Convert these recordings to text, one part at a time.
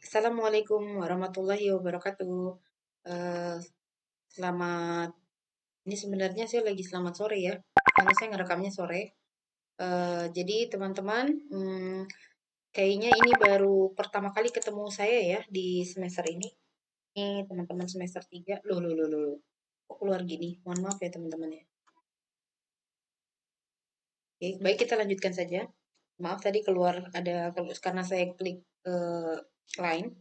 Assalamualaikum warahmatullahi wabarakatuh. Eh, selamat, ini sebenarnya saya lagi selamat sore ya, karena saya ngerekamnya sore. Jadi teman-teman, kayaknya ini baru pertama kali ketemu saya ya di semester ini. Ini teman-teman semester 3. Loh. Kok keluar gini? Mohon maaf ya teman-teman ya. Oke, baik kita lanjutkan saja. Maaf tadi keluar ada karena saya klik line.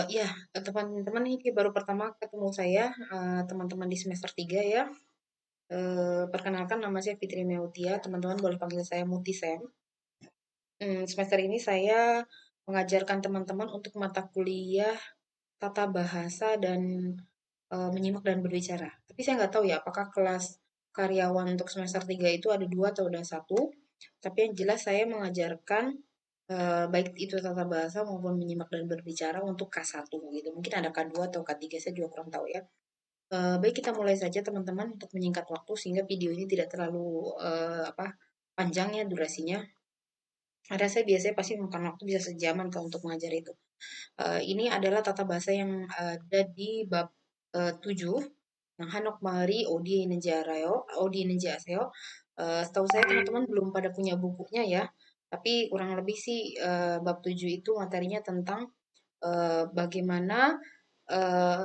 Ya, teman-teman ini baru pertama ketemu saya, teman-teman di semester 3 ya. Perkenalkan nama saya Fitri Meutia, teman-teman boleh panggil saya Muti Sam. Semester ini saya mengajarkan teman-teman untuk mata kuliah tata bahasa dan menyimak dan berbicara. Tapi saya nggak tahu ya apakah kelas karyawan untuk semester 3 itu ada dua atau ada satu. Tapi yang jelas saya mengajarkan baik itu tata bahasa maupun menyimak dan berbicara untuk K1 gitu. Mungkin ada K2 atau K3 saya juga kurang tahu ya. Baik kita mulai saja teman-teman untuk menyingkat waktu sehingga video ini tidak terlalu panjang ya durasinya. Ada saya biasanya pasti memakan waktu bisa sejaman kalau untuk mengajar itu. Ini adalah tata bahasa yang ada di bab 7 yang Hanok Mari Odi Nenjareo, Odi Nenjaseo. Setahu saya teman-teman belum pada punya bukunya ya. Tapi kurang lebih sih bab 7 itu materinya tentang bagaimana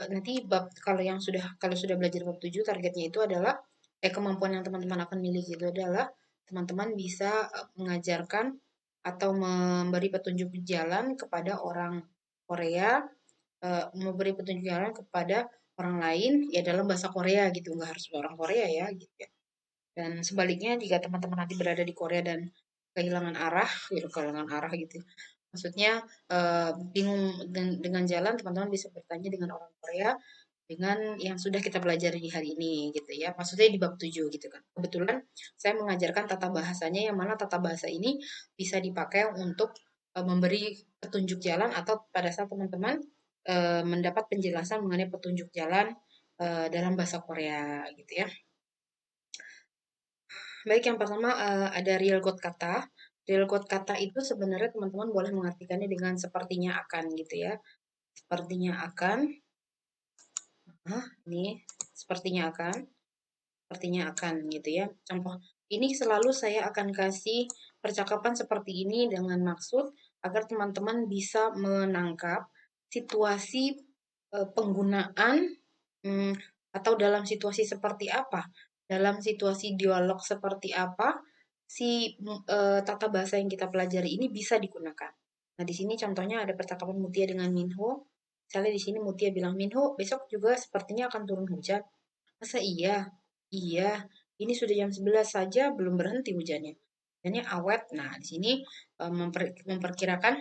nanti bab kalau sudah belajar bab 7 targetnya itu adalah kemampuan yang teman-teman akan miliki itu adalah teman-teman bisa mengajarkan atau memberi petunjuk jalan kepada orang Korea, memberi petunjuk jalan kepada orang lain ya dalam bahasa Korea gitu, nggak harus orang Korea ya gitu ya. Dan sebaliknya jika teman-teman nanti berada di Korea dan kehilangan arah, gitu, kehilangan arah gitu. Maksudnya bingung dengan jalan, teman-teman bisa bertanya dengan orang Korea dengan yang sudah kita pelajari di hari ini gitu ya. Maksudnya di bab 7 gitu kan. Kebetulan saya mengajarkan tata bahasanya yang mana tata bahasa ini bisa dipakai untuk memberi petunjuk jalan atau pada saat teman-teman mendapat penjelasan mengenai petunjuk jalan dalam bahasa Korea gitu ya. Baik, yang pertama ada real code kata. Real code kata itu sebenarnya teman-teman boleh mengartikannya dengan sepertinya akan gitu ya. Sepertinya akan, ini sepertinya akan, sepertinya akan gitu ya. Contoh, ini selalu saya akan kasih percakapan seperti ini dengan maksud agar teman-teman bisa menangkap situasi penggunaan hmm, atau dalam situasi seperti apa, dalam situasi dialog seperti apa si tata bahasa yang kita pelajari ini bisa digunakan. Nah, di sini contohnya ada percakapan Mutia dengan Minho. Misalnya di sini Mutia bilang, Minho, besok juga sepertinya akan turun hujan. Masa iya? Iya, ini sudah jam 11 saja belum berhenti hujannya. Hujannya awet. Nah, di sini memperkirakan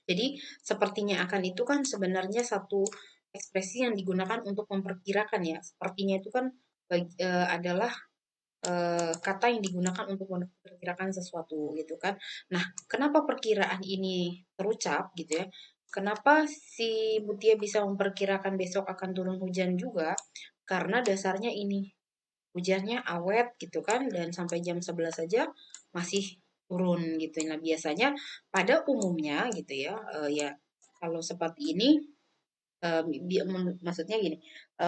jadi sepertinya akan itu kan sebenarnya satu ekspresi yang digunakan untuk memperkirakan ya. Sepertinya itu kan adalah kata yang digunakan untuk memperkirakan sesuatu gitu kan. Nah, kenapa perkiraan ini terucap gitu ya? Kenapa si Mutia bisa memperkirakan besok akan turun hujan juga? Karena dasarnya ini hujannya awet gitu kan dan sampai jam 11 saja masih turun gitu. Nah, biasanya pada umumnya gitu ya, ya kalau seperti ini maksudnya gini,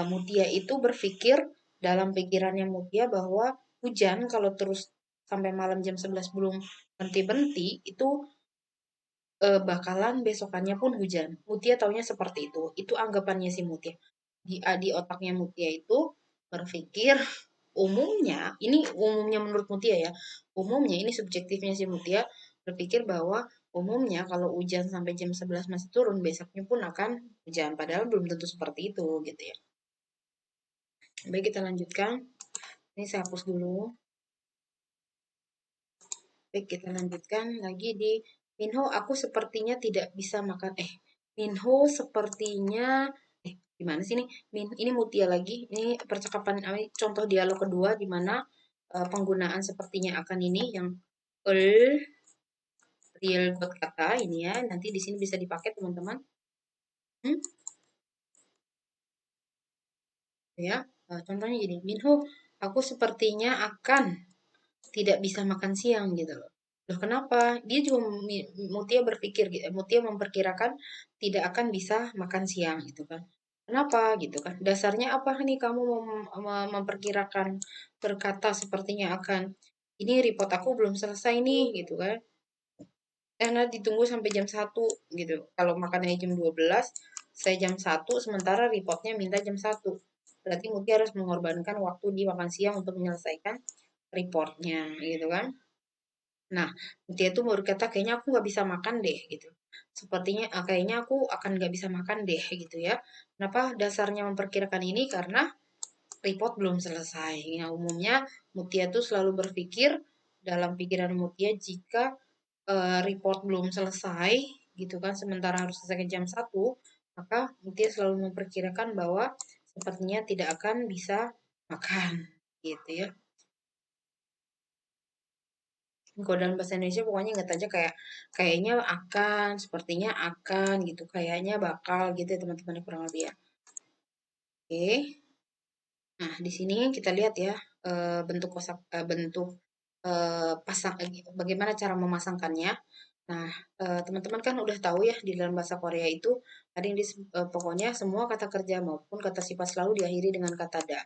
Mutia itu berpikir dalam pikirannya Mutia bahwa hujan kalau terus sampai malam jam 11 belum berhenti-berhenti itu bakalan besokannya pun hujan. Mutia taunya seperti itu. Itu anggapannya si Mutia. Di otaknya Mutia itu berpikir umumnya, ini umumnya menurut Mutia ya, umumnya ini subjektifnya si Mutia berpikir bahwa umumnya kalau hujan sampai jam 11 masih turun, besoknya pun akan hujan. Padahal belum tentu seperti itu gitu ya. Baik kita lanjutkan. Ini saya hapus dulu. Baik kita lanjutkan lagi di Minho, aku sepertinya tidak bisa makan. Minho sepertinya gimana sih ini? Ini Mutia lagi. Ini percakapan contoh dialog kedua di mana penggunaan sepertinya akan ini yang real buat kata ini ya. Nanti di sini bisa dipakai teman-teman. Hmm, ya. Contohnya gini, Minho, aku sepertinya akan tidak bisa makan siang gitu loh. Loh kenapa? Dia juga Mutia berpikir, Mutia memperkirakan tidak akan bisa makan siang gitu kan. Kenapa gitu kan? Dasarnya apa nih kamu memperkirakan berkata sepertinya akan ini report aku belum selesai nih gitu kan. Karena ditunggu sampai jam 1 gitu. Kalau makannya jam 12, saya jam 1, sementara reportnya minta jam 1. Berarti Mutia harus mengorbankan waktu di makan siang untuk menyelesaikan reportnya gitu kan. Nah, dia tuh berkata, kayaknya aku nggak bisa makan deh gitu. Sepertinya kayaknya aku akan nggak bisa makan deh gitu ya. Kenapa dasarnya memperkirakan ini? Karena report belum selesai. Nah, umumnya Mutia tuh selalu berpikir dalam pikiran Mutia jika report belum selesai gitu kan, sementara harus selesai jam 1, maka Mutia selalu memperkirakan bahwa sepertinya tidak akan bisa makan gitu ya. Kalau dalam bahasa Indonesia pokoknya ingat aja kayak kayaknya akan, sepertinya akan gitu, kayaknya bakal gitu ya teman-teman kurang lebih ya. Oke. Nah, di sini kita lihat ya bentuk pasang bagaimana cara memasangkannya. Nah, teman-teman kan udah tahu ya di dalam bahasa Korea itu ada yang pokoknya semua kata kerja maupun kata sifat selalu diakhiri dengan kata da.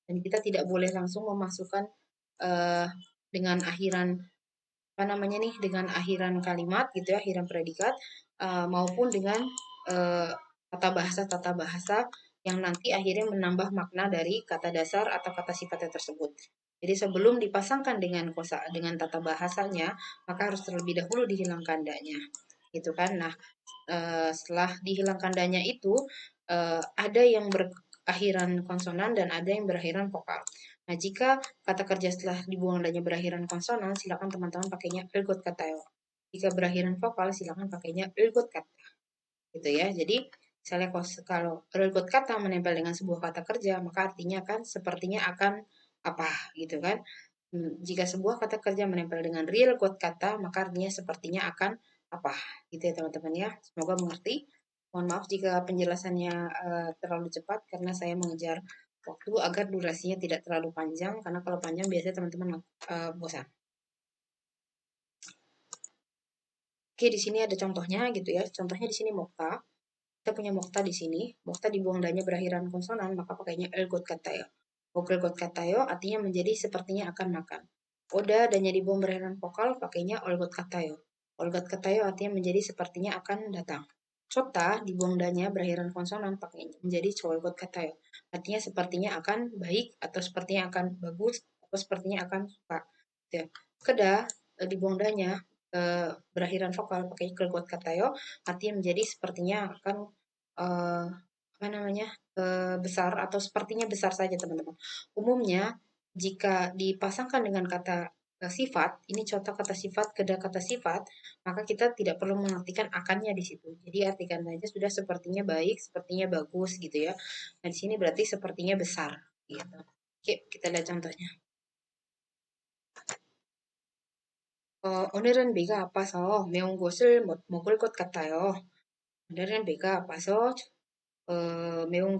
Dan kita tidak boleh langsung memasukkan eh, dengan akhiran apa namanya nih dengan akhiran kalimat gitu ya, akhiran predikat maupun dengan eh, tata bahasa yang nanti akhirnya menambah makna dari kata dasar atau kata sifatnya tersebut. Jadi sebelum dipasangkan dengan kosa dengan tata bahasanya, maka harus terlebih dahulu dihilangkan danya. Gitu kan. Nah, setelah dihilangkan danya itu ada yang berakhiran konsonan dan ada yang berakhiran vokal. Nah, jika kata kerja setelah dibuang danya berakhiran konsonan, silakan teman-teman pakainya ergot katayo. Jika berakhiran vokal, silakan pakainya ergot kata. Gitu ya. Jadi, misalnya kalau ergot kata menempel dengan sebuah kata kerja, maka artinya kan sepertinya akan apa gitu kan. Jika sebuah kata kerja menempel dengan real quote kata, maka artinya sepertinya akan apa gitu ya teman-teman ya. Semoga mengerti. Mohon maaf jika penjelasannya terlalu cepat karena saya mengejar waktu agar durasinya tidak terlalu panjang karena kalau panjang biasanya teman-teman bosan. Oke, di sini ada contohnya gitu ya. Contohnya di sini mokta. Kita punya mokta di sini. Mokta dibuang danya berakhiran konsonan, maka pakainya elgot katayo. Elgot katayo artinya menjadi sepertinya akan makan. Oda danya dibuang berakhiran vokal, pakainya olgot katayo. Olgot katayo artinya menjadi sepertinya akan datang. Cota dibuang danya berakhiran konsonan, pakainya menjadi colgot katayo. Artinya sepertinya akan baik atau sepertinya akan bagus atau sepertinya akan suka. Ya. Keda dibuang danya berakhiran vokal pakai kelgot katayo artinya menjadi sepertinya akan apa namanya besar atau sepertinya besar saja teman-teman. Umumnya jika dipasangkan dengan kata sifat, ini contoh kata sifat, keda kata sifat, maka kita tidak perlu mengartikan akannya di situ. Jadi artikan saja sudah sepertinya baik, sepertinya bagus gitu ya. Nah di sini berarti sepertinya besar gitu. Oke, kita lihat contohnya. 오늘은 비가 아파서 매운 것을 먹을 것 같아요. 오늘은 비가 아파서 매운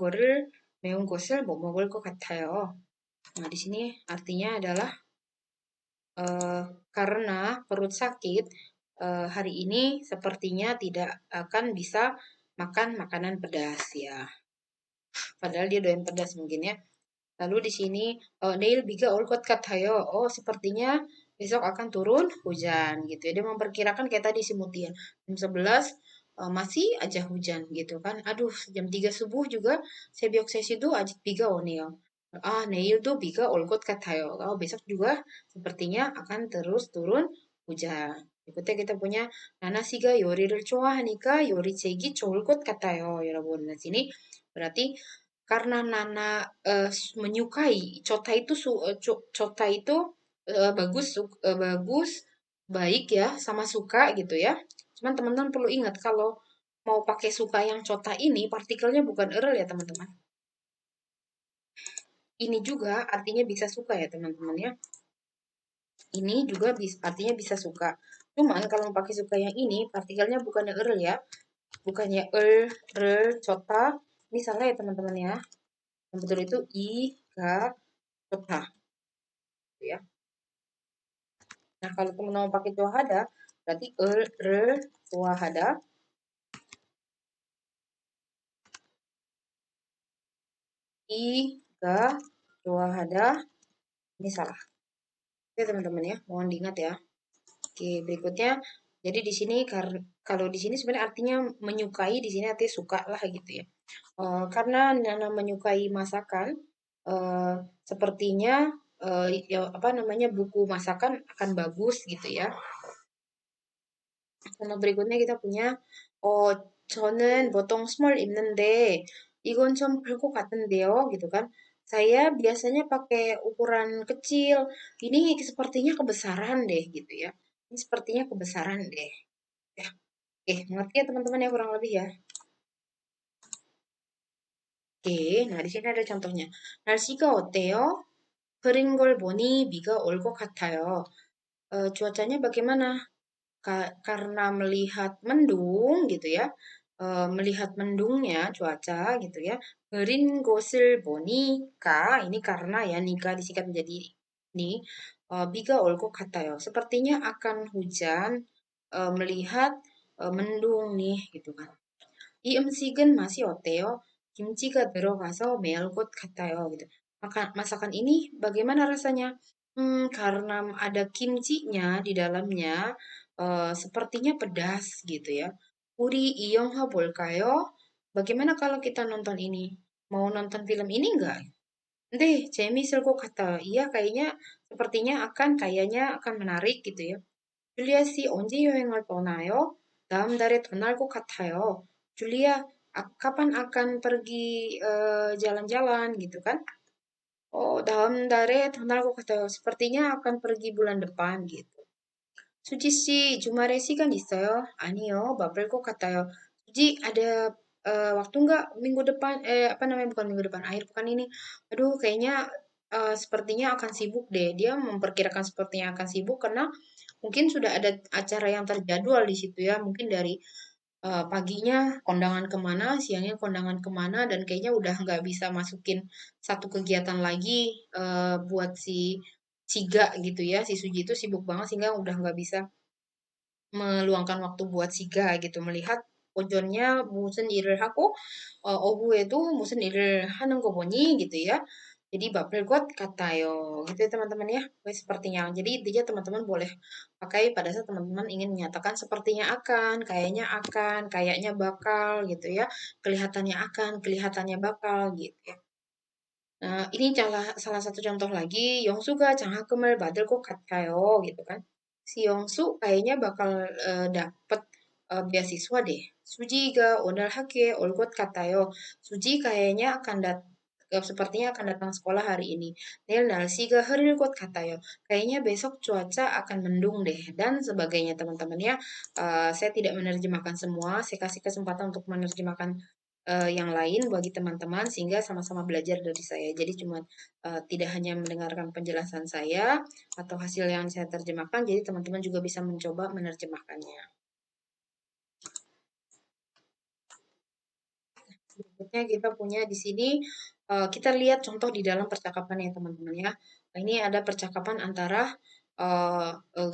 매운 것을 못 먹을 것 같아요. Nah, di sini artinya adalah karena perut sakit hari ini sepertinya tidak akan bisa makan makanan pedas ya. Padahal dia doyan pedas mungkin ya. Lalu di sini Neil biga olkot kathayo. Oh, sepertinya besok akan turun hujan gitu ya. Dia memperkirakan kayak tadi si Mutia. Jam 11 masih aja hujan gitu kan. Aduh, jam 3 subuh juga sebiok sesidu ajit biga oneo. Ah, Neil tuh biga olkot kathayo. Oh, besok juga sepertinya akan terus turun hujan. Berikutnya kita punya Nana siga 요리를 좋아하니까 요리책이 좋을 것 같아요, 여러분. Nah, sini berarti karena Nana menyukai Chota itu bagus bagus baik ya sama suka gitu ya. Cuman teman-teman perlu ingat kalau mau pakai suka yang Chota ini partikelnya bukan erel ya teman-teman. Ini juga artinya bisa suka ya teman-teman ya. Ini juga artinya bisa suka. Cuman kalau mau pakai suka yang ini partikelnya bukannya erel ya. Bukannya Chota. Ini salah ya teman-teman ya. Yang betul itu I, Ga, Chota. Ya. Nah, kalau teman-teman mau pakai 좋아하다, berarti 을 좋아하다, 이가 좋아하다, ini salah. Oke, teman-teman ya, mohon diingat ya. Oke, berikutnya, jadi di sini kalau di sini sebenarnya artinya menyukai, di sini artinya suka lah gitu ya. Karena Nana menyukai masakan, eh, sepertinya ya, apa namanya buku masakan akan bagus gitu ya. Sama berikutnya kita punya 어 저는 보통 small 입는데 이건 좀 클 것 같은데요 gitu kan. Saya biasanya pakai ukuran kecil. Ini sepertinya kebesaran deh gitu ya. Ini sepertinya kebesaran deh. Ya. Oke, mengerti ya teman-teman ya kurang lebih ya. Oke, nah di sini ada contohnya. 날씨가 어때요? 흐린 걸 보니 비가 올 것 같아요. Cuacanya bagaimana? Karena melihat mendung gitu ya, melihat mendungnya cuaca gitu ya. 흐린 것을 보니까 ini karena ya nika disingkat menjadi ini 비가 올 것 같아요. Sepertinya akan hujan melihat mendung nih gitu kan. 이 음식은 맛이 어때요? 김치가 들어가서 매울 것 같아요. gitu. Masakan ini bagaimana rasanya? Karena ada kimchinya di dalamnya, sepertinya pedas gitu ya. 우리 이 영화 볼까요? Bagaimana kalau kita nonton ini? Mau nonton film ini enggak? 네, 재미있을 것 같아요. Iya, kayaknya akan menarik gitu ya. 줄리아 씨 언제 여행을 떠나요? 다음 달에 떠날 것 같아요. 줄리아, kapan akan pergi jalan-jalan gitu kan? Oh, dalam 달에 떠날 것 같아요. Sepertinya akan pergi bulan depan gitu. 수지 씨, 주말에 시간 있어요? 아니요, 바쁠 것 같아요. 수지, ada waktu nggak minggu depan, apa namanya, bukan minggu depan, akhir pekan ini. Aduh, kayaknya sepertinya akan sibuk deh. Dia memperkirakan sepertinya akan sibuk karena mungkin sudah ada acara yang terjadwal di situ ya. Mungkin dari paginya kondangan kemana, siangnya kondangan kemana, dan kayaknya udah nggak bisa masukin satu kegiatan lagi buat si Siga gitu ya. Si Suji itu sibuk banget sehingga udah nggak bisa meluangkan waktu buat Siga gitu. Melihat 오전nya 무슨 일을 하고 오후에도 무슨 일을 하는 거 보니 gitu ya. Jadi baper got katayo gitu ya teman-teman ya. Oke, sepertinya. Jadi intinya teman-teman boleh pakai pada saat teman-teman ingin menyatakan sepertinya akan, kayaknya bakal gitu ya. Kelihatannya akan, kelihatannya bakal gitu ya. Nah, ini salah satu contoh lagi, Yongsu가 장학금을 받을 것 같아요, gitu kan. Si Yongsu kayaknya bakal dapet beasiswa deh. Suji가 오늘 학교에 올 것 같아요. Suji kayaknya sepertinya akan datang sekolah hari ini. 내일 날씨가 흐릴 것 같아요. Kayaknya besok cuaca akan mendung deh dan sebagainya teman-teman ya. Saya tidak menerjemahkan semua, saya kasih kesempatan untuk menerjemahkan yang lain bagi teman-teman sehingga sama-sama belajar dari saya. Jadi cuma tidak hanya mendengarkan penjelasan saya atau hasil yang saya terjemahkan, jadi teman-teman juga bisa mencoba menerjemahkannya. Berikutnya kita punya di sini kita lihat contoh di dalam percakapan ya teman-teman ya. Nah, ini ada percakapan antara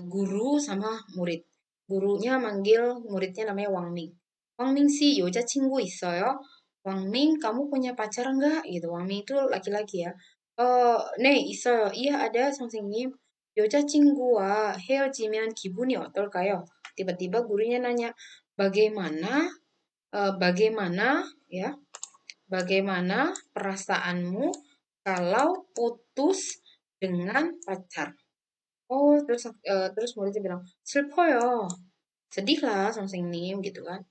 guru sama murid. Gurunya manggil muridnya namanya Wang Ming. Wang Ming si 여자친구 있어요? Wang Ming, kamu punya pacar enggak? Gitu. Wang Ming itu laki-laki ya. 네, 있어요. Iya ada, 선생님. 여자친구와 헤어지면 기분이 어떨까요? Tiba-tiba gurunya nanya, bagaimana bagaimana ya, bagaimana perasaanmu kalau putus dengan pacar? Oh, terus muridnya bilang, 슬퍼요. Sedihlah, 선생님, gitu kan.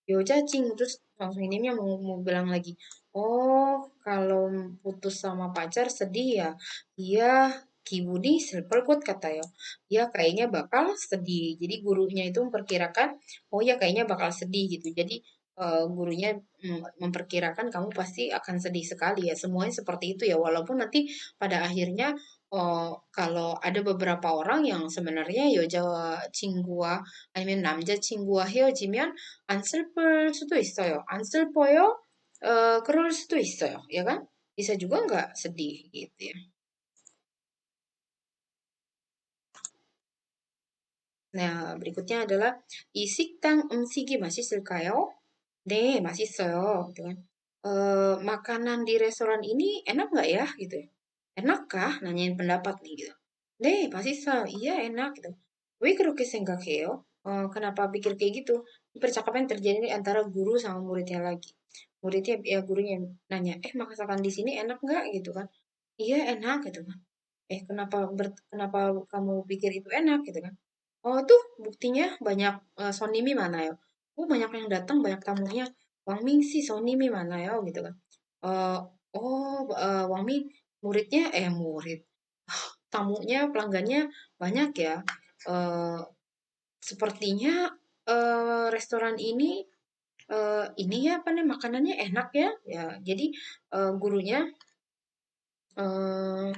여자친구 terus langsung inimnya mau bilang lagi, oh kalau putus sama pacar sedih ya, iya 기분이 슬플 것 같아요. Ya kayaknya bakal sedih. Jadi gurunya itu memperkirakan, oh ya kayaknya bakal sedih gitu. Jadi gurunya memperkirakan kamu pasti akan sedih sekali ya. Semuanya seperti itu ya. Walaupun nanti pada akhirnya kalau ada beberapa orang yang sebenarnya 여자친구와 아니면 남자친구와 헤어지면 안 슬플 수도 있어요. 안 슬퍼요? 그럴 수도 있어요. Ya kan? Bisa juga nggak sedih gitu ya. Nah, berikutnya adalah 이 식당 음식이 맛있을까요? 네, 맛있어요. Gitu kan. Makanan di restoran ini enak nggak ya? Gitu ya. Enak kah? Nanyain pendapat nih gitu. 네, 맛있어요. Iya, enak gitu. 왜 그렇게 생각해요? Kenapa pikir kayak gitu? Percakapan terjadi antara guru sama muridnya lagi. Muridnya ya gurunya yang nanya, masakan di sini enak nggak gitu kan? Iya, enak gitu kan. Kenapa kamu pikir itu enak gitu kan? Oh, tuh buktinya banyak sonimi mana ya? Oh, banyak yang datang, banyak tamunya. Wang Ming sih sonimi mana ya gitu kan. Eh, Wang Ming murid. Tamunya, pelanggannya banyak ya. Eh, Sepertinya restoran ini ya apa nih makanannya enak ya. Ya, jadi gurunya eh,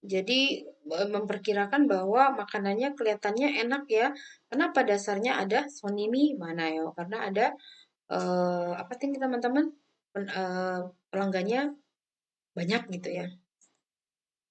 jadi memperkirakan bahwa makanannya kelihatannya enak ya, karena pada dasarnya ada sonimi manayo, karena ada apa nih teman-teman pelanggannya banyak gitu ya.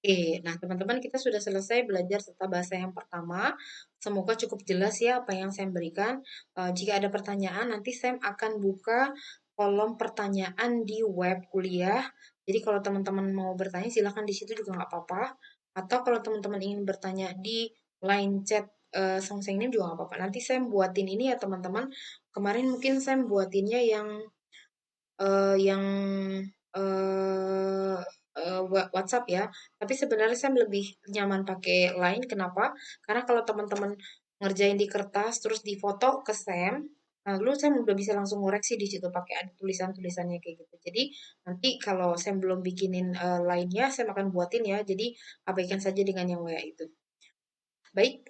Oke, nah teman-teman kita sudah selesai belajar tata bahasa yang pertama. Semoga cukup jelas ya apa yang saya berikan. Jika ada pertanyaan, nanti saya akan buka kolom pertanyaan di web kuliah. Jadi kalau teman-teman mau bertanya, silahkan di situ juga nggak apa-apa. Atau kalau teman-teman ingin bertanya di line chat Songseng ini juga nggak apa-apa. Nanti saya buatin ini ya teman-teman. Kemarin mungkin saya buatinnya yang eh WhatsApp ya. Tapi sebenarnya saya lebih nyaman pakai Line. Kenapa? Karena kalau teman-teman ngerjain di kertas terus difoto ke Sam, nah lalu saya udah bisa langsung ngoreksi di situ pakai ada tulisan-tulisannya kayak gitu. Jadi nanti kalau saya belum bikinin lainnya, saya akan buatin ya. Jadi abaikan saja dengan yang WA itu. Baik,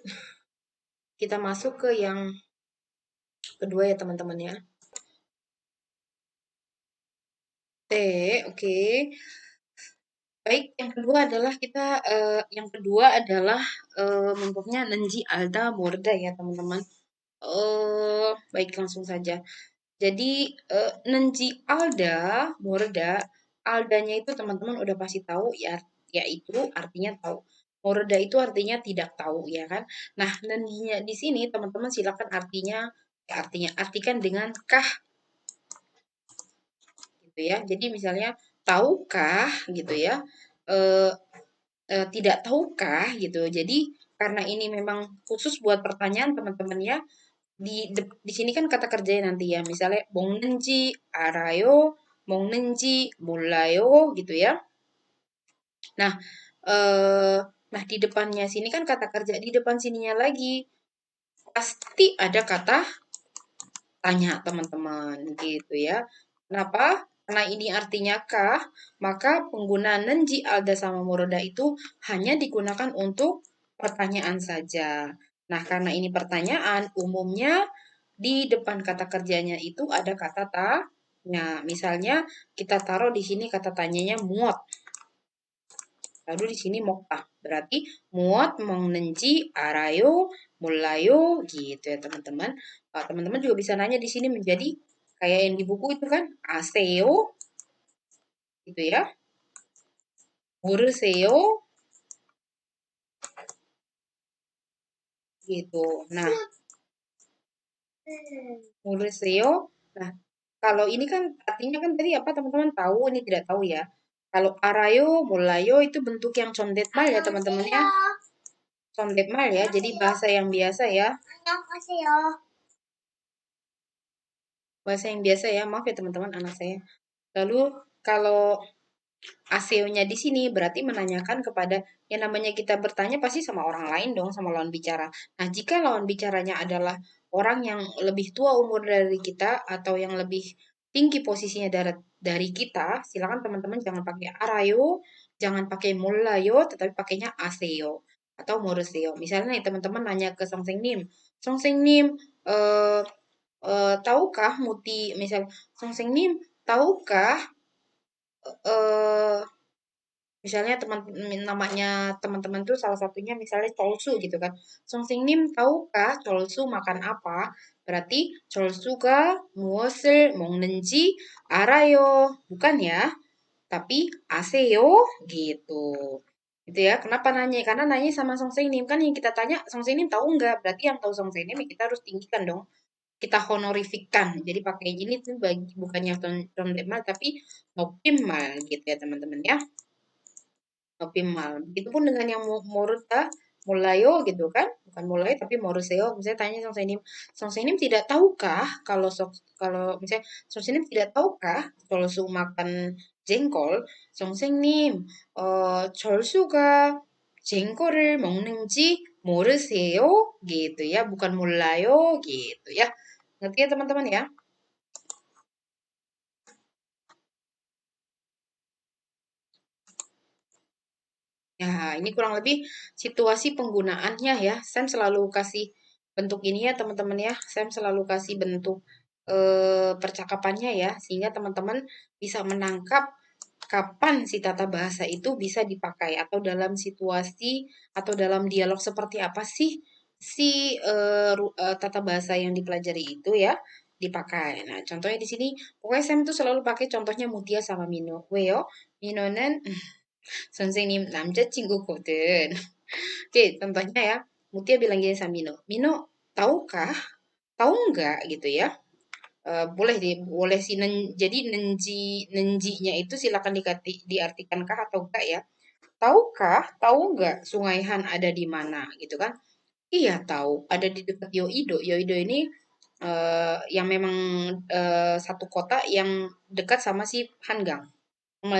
kita masuk ke yang kedua ya teman-teman ya. T, oke. Baik, yang kedua adalah bentuknya Nenji Alda Morda ya teman-teman. Baik langsung saja. Jadi Nenji Alda Morda, Aldanya itu teman-teman udah pasti tahu ya, yaitu artinya tahu. Morda itu artinya tidak tahu ya kan. Nah, Nenjinya di sini teman-teman silakan artikan dengan kah gitu ya. Jadi misalnya tahukah gitu ya. Eh, Tidak tahukah gitu. Jadi karena ini memang khusus buat pertanyaan teman-teman ya. Di sini kan kata kerjanya nanti ya. Misalnya 먹는지 알아요, 먹는지 몰라요 gitu ya. Nah, eh di depannya sini kan kata kerja, di depan sininya lagi pasti ada kata tanya teman-teman gitu ya. Kenapa? Karena ini artinya kah, maka penggunaan nenji, alda, sama moroda itu hanya digunakan untuk pertanyaan saja. Nah, karena ini pertanyaan, umumnya di depan kata kerjanya itu ada kata tanya. Misalnya kita taruh di sini kata tanyanya muot. Lalu di sini mokta. Berarti muot, mengenci, arayo, mulayo gitu ya teman-teman. Teman-teman juga bisa nanya di sini menjadi kayak yang di buku itu kan aseo gitu ya. Muruseo gitu. Nah, muruseo. Nah, kalau ini kan artinya kan tadi apa teman-teman tahu, ini tidak tahu ya. Kalau arayo, mulayo itu bentuk yang condet-mal ya teman-teman ya. Condet-mal ya, jadi bahasa yang biasa ya. Bahasa yang biasa ya, maaf ya teman-teman anak saya. Lalu kalau ASEO-nya di sini berarti menanyakan kepada yang namanya kita bertanya pasti sama orang lain dong, sama lawan bicara. Nah, jika lawan bicaranya adalah orang yang lebih tua umur dari kita atau yang lebih tinggi posisinya dari kita, silakan teman-teman jangan pakai arayo, jangan pakai mulayo, tetapi pakainya aseo atau moroseo. Misalnya nih teman-teman nanya ke Songseng Nim, eh, tahukah Muti, misal Songseng Nim, tahukah eh misalnya namanya teman-teman tuh salah satunya misalnya Cholsu gitu kan. Songsingnim tahukah Cholsu makan apa? Berarti Cholsu가 무엇을 먹는지 알아요. Bukan ya, tapi 아세요 gitu. Gitu ya. Kenapa nanya? Karena nanya sama Song Senim. Kan yang kita tanya, Song Senim tahu nggak? Berarti yang tahu Song Senim ya kita harus tinggikan dong. Kita honorifikan. Jadi pakai ini tuh bagi, bukannya Tondemal tapi optimal gitu ya teman-teman ya. Optimal. Begitupun dengan yang Moruta, Mulayo gitu kan. Bukan Mulayo tapi Moruseo. Misalnya tanya Song Senim. Song Senim tidak tahukah kalau misalnya Song Senim tidak tahukah kalau su makan jengkol. Song Senim 절수가 쟁거를 먹는지 모르세요? gitu ya, bukan 몰라요 gitu ya. Ngerti ya teman-teman ya? Ya, ini kurang lebih situasi penggunaannya ya. Sam selalu kasih bentuk ini ya teman-teman ya. Sam selalu kasih bentuk percakapannya ya, sehingga teman-teman bisa menangkap kapan si tata bahasa itu bisa dipakai atau dalam situasi atau dalam dialog seperti apa sih si tata bahasa yang dipelajari itu ya dipakai. Nah, contohnya di sini pokoknya Sam tuh selalu pakai contohnya Mutia sama Mino. Weo, Mino는 선생님 남자친구거든. Oke, contohnya ya, Mutia bilang gini sama Mino, Mino, tahukah? Tahu nggak gitu ya? Boleh deh, boleh sih. Jadi nenjinya itu silakan diartikan kah atau enggak ya? Tahukah? Tahu nggak Sungai Han ada di mana gitu kan? Iya tahu, ada di dekat Yoido. Yoido ini yang memang satu kota yang dekat sama si Hangang.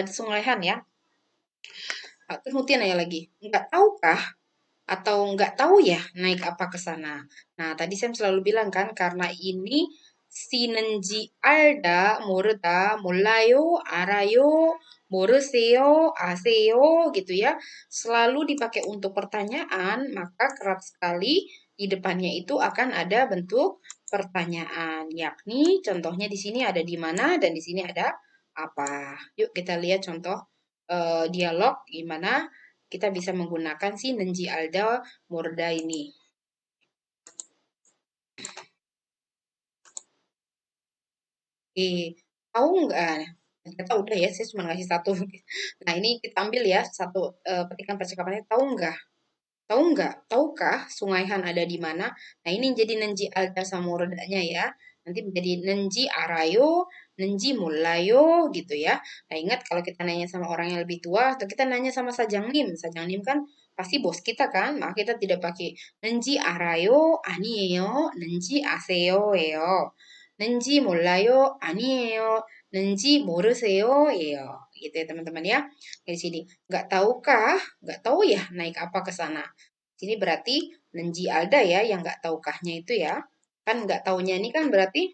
Sungai Han ya. Terus Mutia nanya lagi, nggak tahukah atau nggak tahu ya naik apa ke sana. Nah, tadi saya selalu bilang kan karena ini si는지 알다, 모르다, 몰라요, 알아요, 모르세요, 아세요 gitu ya. Selalu dipakai untuk pertanyaan, maka kerap sekali di depannya itu akan ada bentuk pertanyaan, yakni contohnya di sini ada di mana dan di sini ada apa. Yuk kita lihat contoh dialog gimana kita bisa menggunakan si Nenji Alda Murda ini. Oke, tahu nggak? Ternyata udah ya, saya cuma ngasih satu. Nah, ini kita ambil ya, satu petikan percakapannya. Tahu nggak? Tahu nggak? Tahukah Sungai Han ada di mana? Nah, ini jadi Nenji Alda sama Murdanya ya. Nanti menjadi Nenji Arayo, Nenji Mulayo gitu ya. Nah, ingat kalau kita nanya sama orang yang lebih tua atau kita nanya sama Sajang Nim kan pasti bos kita kan, maka kita tidak pakai Nenji Arayo, 아니에요, Nenji Aseo, 요. Nenji Mulayo, 아니에요, Nenji 모르세요, 예요. Gitu ya teman-teman ya. Di sini nggak tahukah, nggak tahu ya naik apa ke sana. Sini berarti Nenji Alda ya yang nggak tahukahnya itu ya. Kan nggak tahunya ini kan berarti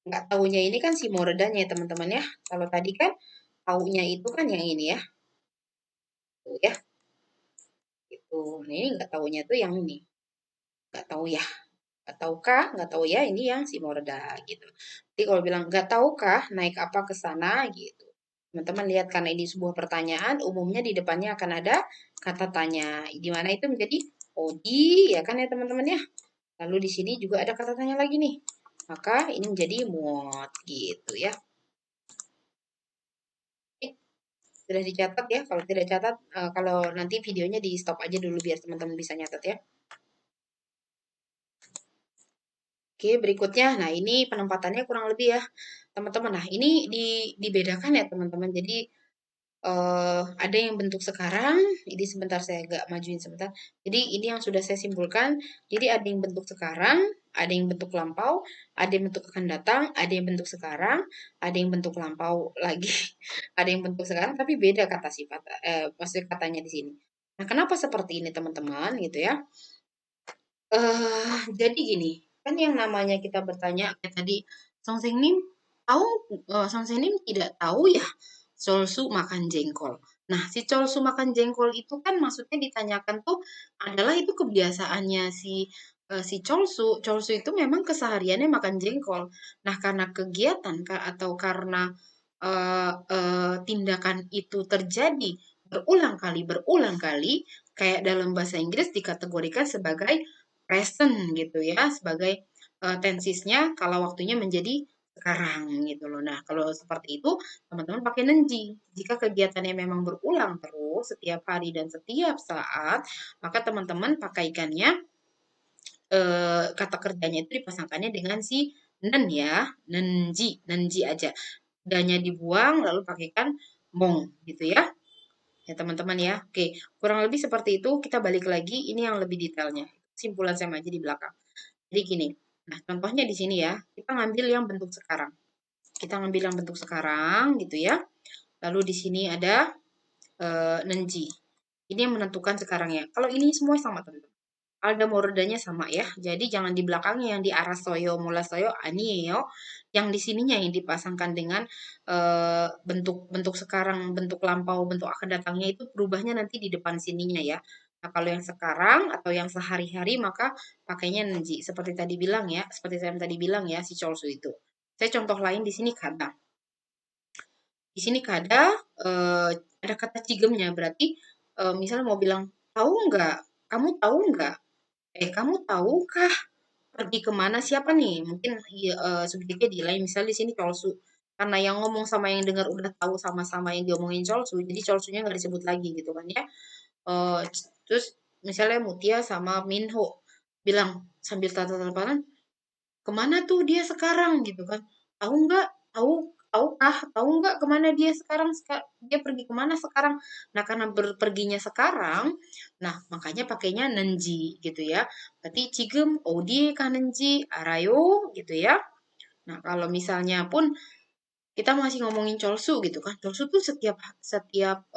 nggak tahunya ini kan si Moredanya ya teman-teman ya. Kalau tadi kan tahunya itu kan yang ini ya. Tuh ya, itu. Nah, ini nggak tahunya itu yang ini. Nggak tahu ya. Nggak tahukah? Nggak tahu ya ini yang si Moreda gitu. Jadi kalau bilang nggak tahukah naik apa ke sana gitu. Teman-teman lihat karena ini sebuah pertanyaan, umumnya di depannya akan ada kata tanya. Di mana itu menjadi Odi ya kan ya teman-teman ya. Lalu di sini juga ada kata tanya lagi nih. Maka ini menjadi muat gitu ya. Oke, sudah dicatat ya. Kalau tidak catat, kalau nanti videonya di stop aja dulu biar teman-teman bisa nyatat ya. Oke, berikutnya. Nah, ini penempatannya kurang lebih ya, teman-teman. Nah, ini dibedakan ya, teman-teman. Jadi, ada yang bentuk sekarang, ini sebentar saya agak majuin sebentar. Jadi, ini yang sudah saya simpulkan. Jadi, ada yang bentuk sekarang, ada yang bentuk lampau, ada yang bentuk akan datang, ada yang bentuk sekarang, ada yang bentuk lampau lagi, ada yang bentuk sekarang, tapi beda kata sifat, maksudnya katanya di sini. Nah, kenapa seperti ini, teman-teman, gitu ya? Jadi gini, kan yang namanya kita bertanya kayak tadi, Song Senim tahu Song Senim tidak tahu ya Solsu makan jengkol. Nah, si Solsu makan jengkol itu kan maksudnya ditanyakan tuh adalah itu kebiasaannya si Solsu. Solsu itu memang kesehariannya makan jengkol. Nah, karena kegiatan atau karena tindakan itu terjadi berulang kali, kayak dalam bahasa Inggris dikategorikan sebagai present gitu ya, sebagai tensisnya kalau waktunya menjadi sekarang gitu loh. Nah, kalau seperti itu teman-teman pakai nenji. Jika kegiatannya memang berulang terus setiap hari dan setiap saat, maka teman-teman pakaikannya kata kerjanya itu dipasangkannya dengan si nen ya, nenji aja. Danya dibuang lalu pakaikan mong gitu ya. Ya teman-teman ya. Oke, kurang lebih seperti itu. Kita balik lagi, ini yang lebih detailnya. Simpulan saya aja di belakang. Jadi gini. Nah, contohnya di sini ya, kita ngambil yang bentuk sekarang. Kita ngambil yang bentuk sekarang gitu ya. Lalu di sini ada nenji. Ini yang menentukan sekarang ya. Kalau ini semua sama teman-teman. Alda morodanya sama ya. Jadi jangan di belakangnya yang di arah soyo, mula soyo, anieo. Yang di sininya yang dipasangkan dengan bentuk sekarang, bentuk lampau, bentuk akan datangnya itu berubahnya nanti di depan sininya ya. Nah, kalau yang sekarang atau yang sehari-hari maka pakainya nenji. Seperti tadi bilang ya, seperti saya tadi bilang ya si cholsu itu. Saya contoh lain di sini kata. Di sini kada ada kata cigemnya berarti misalnya mau bilang tahu nggak? Kamu tahu nggak? Kamu tahukah pergi kemana siapa nih? Mungkin ya, subjeknya di lain. Misalnya di sini colsu. Karena yang ngomong sama yang dengar udah tahu sama-sama yang diomongin colsu, jadi colsunya nggak disebut lagi gitu kan ya. Terus misalnya Mutia sama Minho bilang sambil tatap-tatapan, kemana tuh dia sekarang gitu kan? Tahu nggak? Tahu tahu nggak kemana dia sekarang? Dia pergi kemana sekarang? Nah karena berperginya sekarang, nah makanya pakainya nenji gitu ya. Berarti cigem odi kanenji arayo gitu ya. Nah kalau misalnya pun kita masih ngomongin colsu gitu kan. Colsu tuh setiap setiap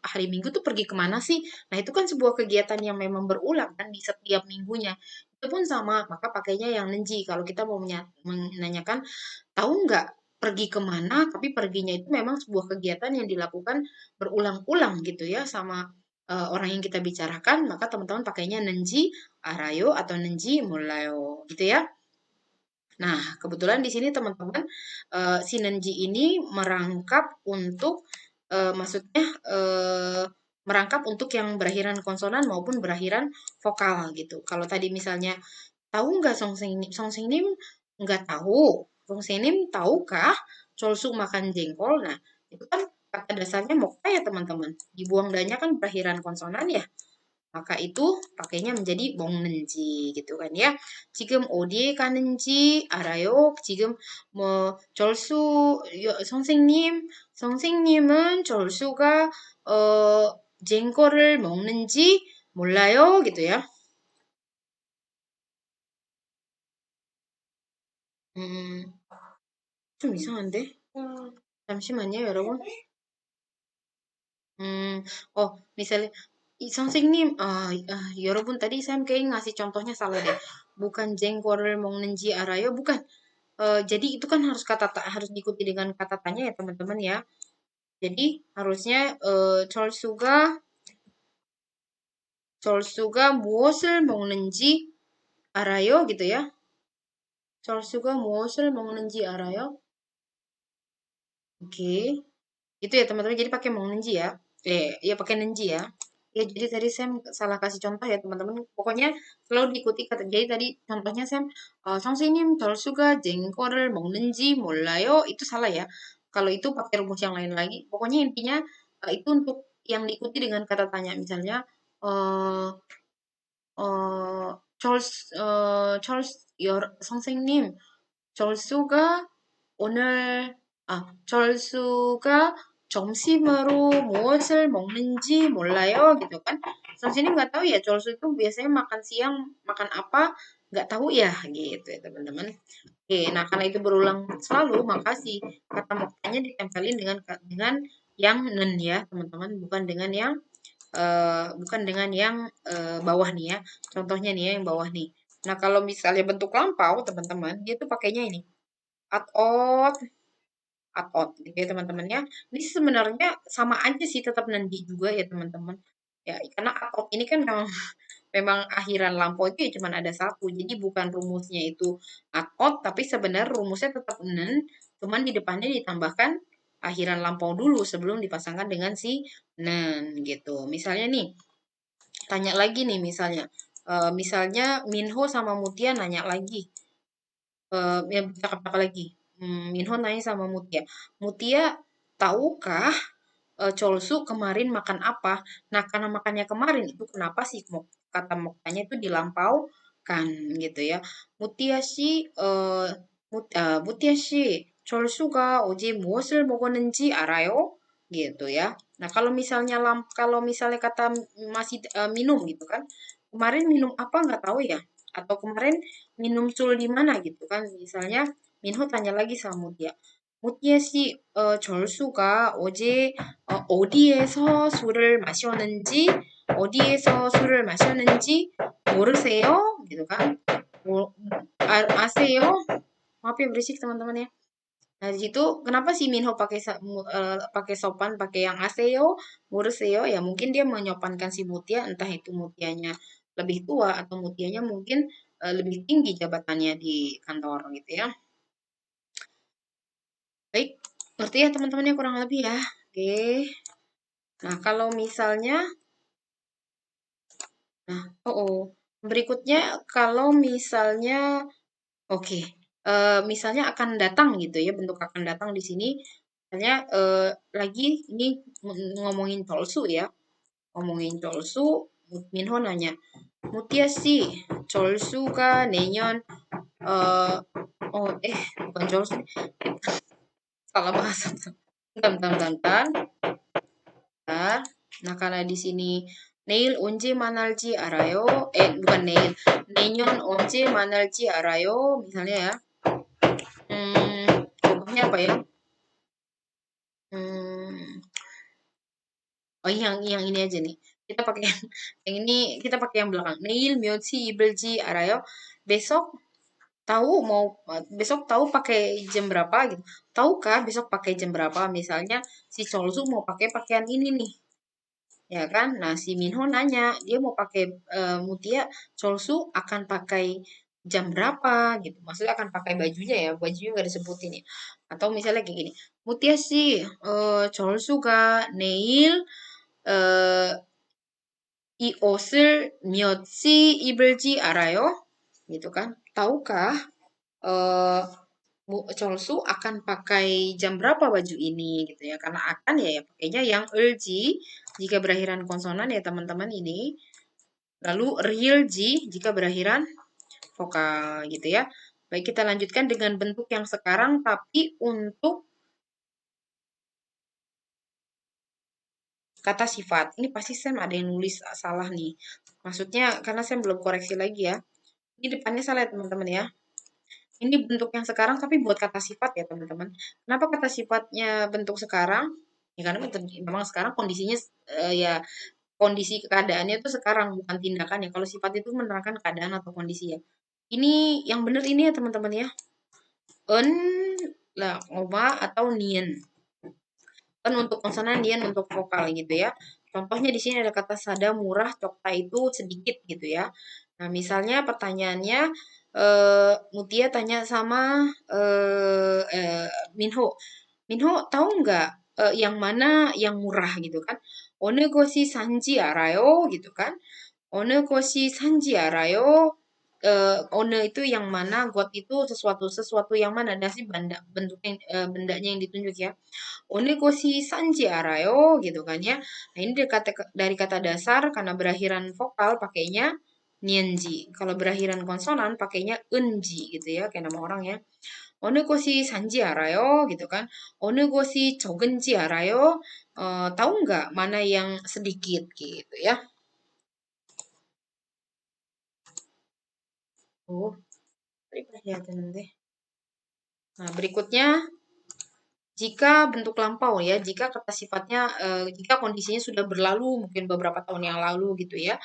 hari Minggu tuh pergi kemana sih? Nah itu kan sebuah kegiatan yang memang berulang kan di setiap minggunya. Itu pun sama, maka pakainya yang nenji. Kalau kita mau menanyakan, tahu nggak pergi kemana? Tapi perginya itu memang sebuah kegiatan yang dilakukan berulang-ulang gitu ya sama orang yang kita bicarakan. Maka teman-teman pakainya nenji arayo atau nenji mulayo gitu ya. Nah, kebetulan di sini teman-teman, sinergi ini merangkap untuk, maksudnya, merangkap untuk yang berakhiran konsonan maupun berakhiran vokal gitu. Kalau tadi misalnya, "Tahu nggak Songsenim?" "Nggak tahu." "Songsenim tahukah Cholsu makan jengkol?" Nah, itu kan kata dasarnya mokta ya teman-teman. Dibuang danya kan berakhiran konsonan ya. Maka itu pakainya menjadi 먹는지 gitu kan ya. 지금 어디에 가는지 알아요? 지금 뭐 절수 선생님은 절수가 어 쟁거를 먹는지 몰라요 gitu ya. 음, 좀 이상한데? 잠시만요, 여러분. Hmm, oh, misalnya, 선생님, 여러분 tadi saya kayak ngasih contohnya salah deh. Bukan jengkol 먹는지 알아요? Bukan. Jadi itu kan harus harus diikuti dengan kata tanya ya teman-teman ya. Jadi harusnya 철수가 무엇을 먹는지 알아요? gitu ya. 철수가 무엇을 먹는지 알아요? Oke. Itu ya teman-teman. Jadi pakai 먹는지 ya. Ya pakai nenji ya. Ya, jadi tadi saya salah kasih contoh ya teman-teman. Pokoknya selalu diikuti kata. Jadi tadi contohnya saya, 선생님 절수가 쟁거를 먹는지 몰라요. Itu salah ya. Kalau itu pakai rumus yang lain lagi. Pokoknya intinya itu untuk yang diikuti dengan kata tanya. Misalnya, eh 선생님, 절수가 오늘, 절수가 점심으로 무엇을 먹는지 몰라요, gitu kan. 선생님 nggak tahu ya, 절수 itu biasanya makan siang, makan apa, nggak tahu ya, gitu ya teman-teman. Oke, nah karena itu berulang selalu, maka si kata moktanya ditempelin dengan yang nen ya, teman-teman, bukan dengan yang bawah nih ya. Contohnya nih ya yang bawah nih. Nah, kalau misalnya bentuk lampau, teman-teman, dia tuh pakainya ini. At-ot, at-ot gitu ya teman-teman ya. Ini sebenarnya sama aja sih tetap nandi juga ya teman-teman. Ya, karena at-ot ini kan memang memang akhiran lampau itu ya cuma ada satu. Jadi bukan rumusnya itu at-ot, tapi sebenarnya rumusnya tetap nen, cuman di depannya ditambahkan akhiran lampau dulu sebelum dipasangkan dengan si nen gitu. Misalnya nih, tanya lagi nih misalnya. Misalnya Minho sama Mutia nanya lagi. Ya cakap apa lagi? Minho nanya sama Mutia. Mutia, tahukah Cholsu kemarin makan apa? Nah, karena makannya kemarin itu kenapa sih kata Moktanya itu dilampaukan gitu ya. Mutia si Mutia si Cholsu가 어제 무엇을 먹었는지 알아요? Gitu ya. Nah, kalau misalnya kata masih minum gitu kan. Kemarin minum apa nggak tahu ya? Atau kemarin minum sul di mana gitu kan. Misalnya Minho tanya lagi sama Mutia. 무티에 씨, 절수가 어제 어디에서 술을 마셨는지, 어디에서 술을 마셨는지 모르세요? Gitu kan? Aseyo? Maaf ya berisik teman-teman ya. Nah, di situ kenapa si Minho pakai sopan, pakai yang aseyo, moreseyo? Ya mungkin dia menyopankan si Mutia, entah itu Mutianya lebih tua atau Mutianya mungkin lebih tinggi jabatannya di kantor gitu ya. Baik, ngerti ya teman-temannya kurang lebih ya. Oke. Nah, kalau misalnya, nah, berikutnya kalau misalnya, oke, misalnya akan datang gitu ya, bentuk akan datang di sini, misalnya lagi ini ngomongin Tolsu ya, ngomongin Tolsu, Minho nanya, Mutia sih, Tolsu가 내년, eh, bukan Tolsu, salah bahasa. Bentar, bentar, bentar, bentar. Nah, karena di sini Neil onje manalji arayo, bukan Neil, 내년 onje manalji arayo, misalnya ya. Contohnya apa ya? Hmm, yang ini aja nih. Kita pakai yang ini, kita pakai yang belakang. Neil myochi ibelji arayo. Besok besok tahu pakai jam berapa gitu. Tahukah besok pakai jam berapa? Misalnya si Cholsu mau pakai pakaian ini nih. Ya kan? Nah, si Minho nanya, dia mau pakai Mutia, Cholsu akan pakai jam berapa gitu. Maksudnya akan pakai bajunya ya, bajunya nggak disebutin ya. Atau misalnya kayak gini, Mutia sih, Cholsu가 내일 eh, 이 옷을 몇 시 입을지 알아요? Gitu kan? Tahukah eh Cholsu akan pakai jam berapa baju ini gitu ya? Karena akan ya pakainya yang 을지 jika berakhiran konsonan ya teman-teman ini. Lalu realji jika berakhiran vokal gitu ya. Baik, kita lanjutkan dengan bentuk yang sekarang tapi untuk kata sifat. Ini pasti Sam ada yang nulis salah nih. Maksudnya karena Sam belum koreksi lagi ya. Ini depannya salah ya teman-teman ya. Ini bentuk yang sekarang tapi buat kata sifat ya teman-teman. Kenapa kata sifatnya bentuk sekarang? Ya karena memang sekarang kondisinya ya kondisi keadaannya itu sekarang bukan tindakan ya. Kalau sifat itu menerangkan keadaan atau kondisi ya. Ini yang benar ini ya teman-teman ya. En lah oma atau nien. Kan untuk konsonan nien untuk vokal gitu ya. Contohnya di sini ada kata sada murah, cokta itu sedikit gitu ya. Nah, misalnya pertanyaannya Mutia tanya sama Minho. Minho tahu nggak yang mana yang murah gitu kan? One gosi sanji arayo gitu kan? One gosi sanji arayo. One itu yang mana, got itu sesuatu yang mana, ada sih bentuknya bendanya yang ditunjuk ya. Onegoshi sanji arayo gitu kan ya. Nah, ini dari kata dasar karena berakhiran vokal pakainya nienji. Kalau berakhiran konsonan pakainya unji gitu ya, kayak nama orang ya. Onegoshi sanji arayo gitu kan. Onegoshi jogenji arayo. Tahu nggak mana yang sedikit gitu ya. Oh, tadi kelihatan deh. Nah, berikutnya jika bentuk lampau ya, jika kata sifatnya, jika kondisinya sudah berlalu, mungkin beberapa tahun yang lalu gitu ya.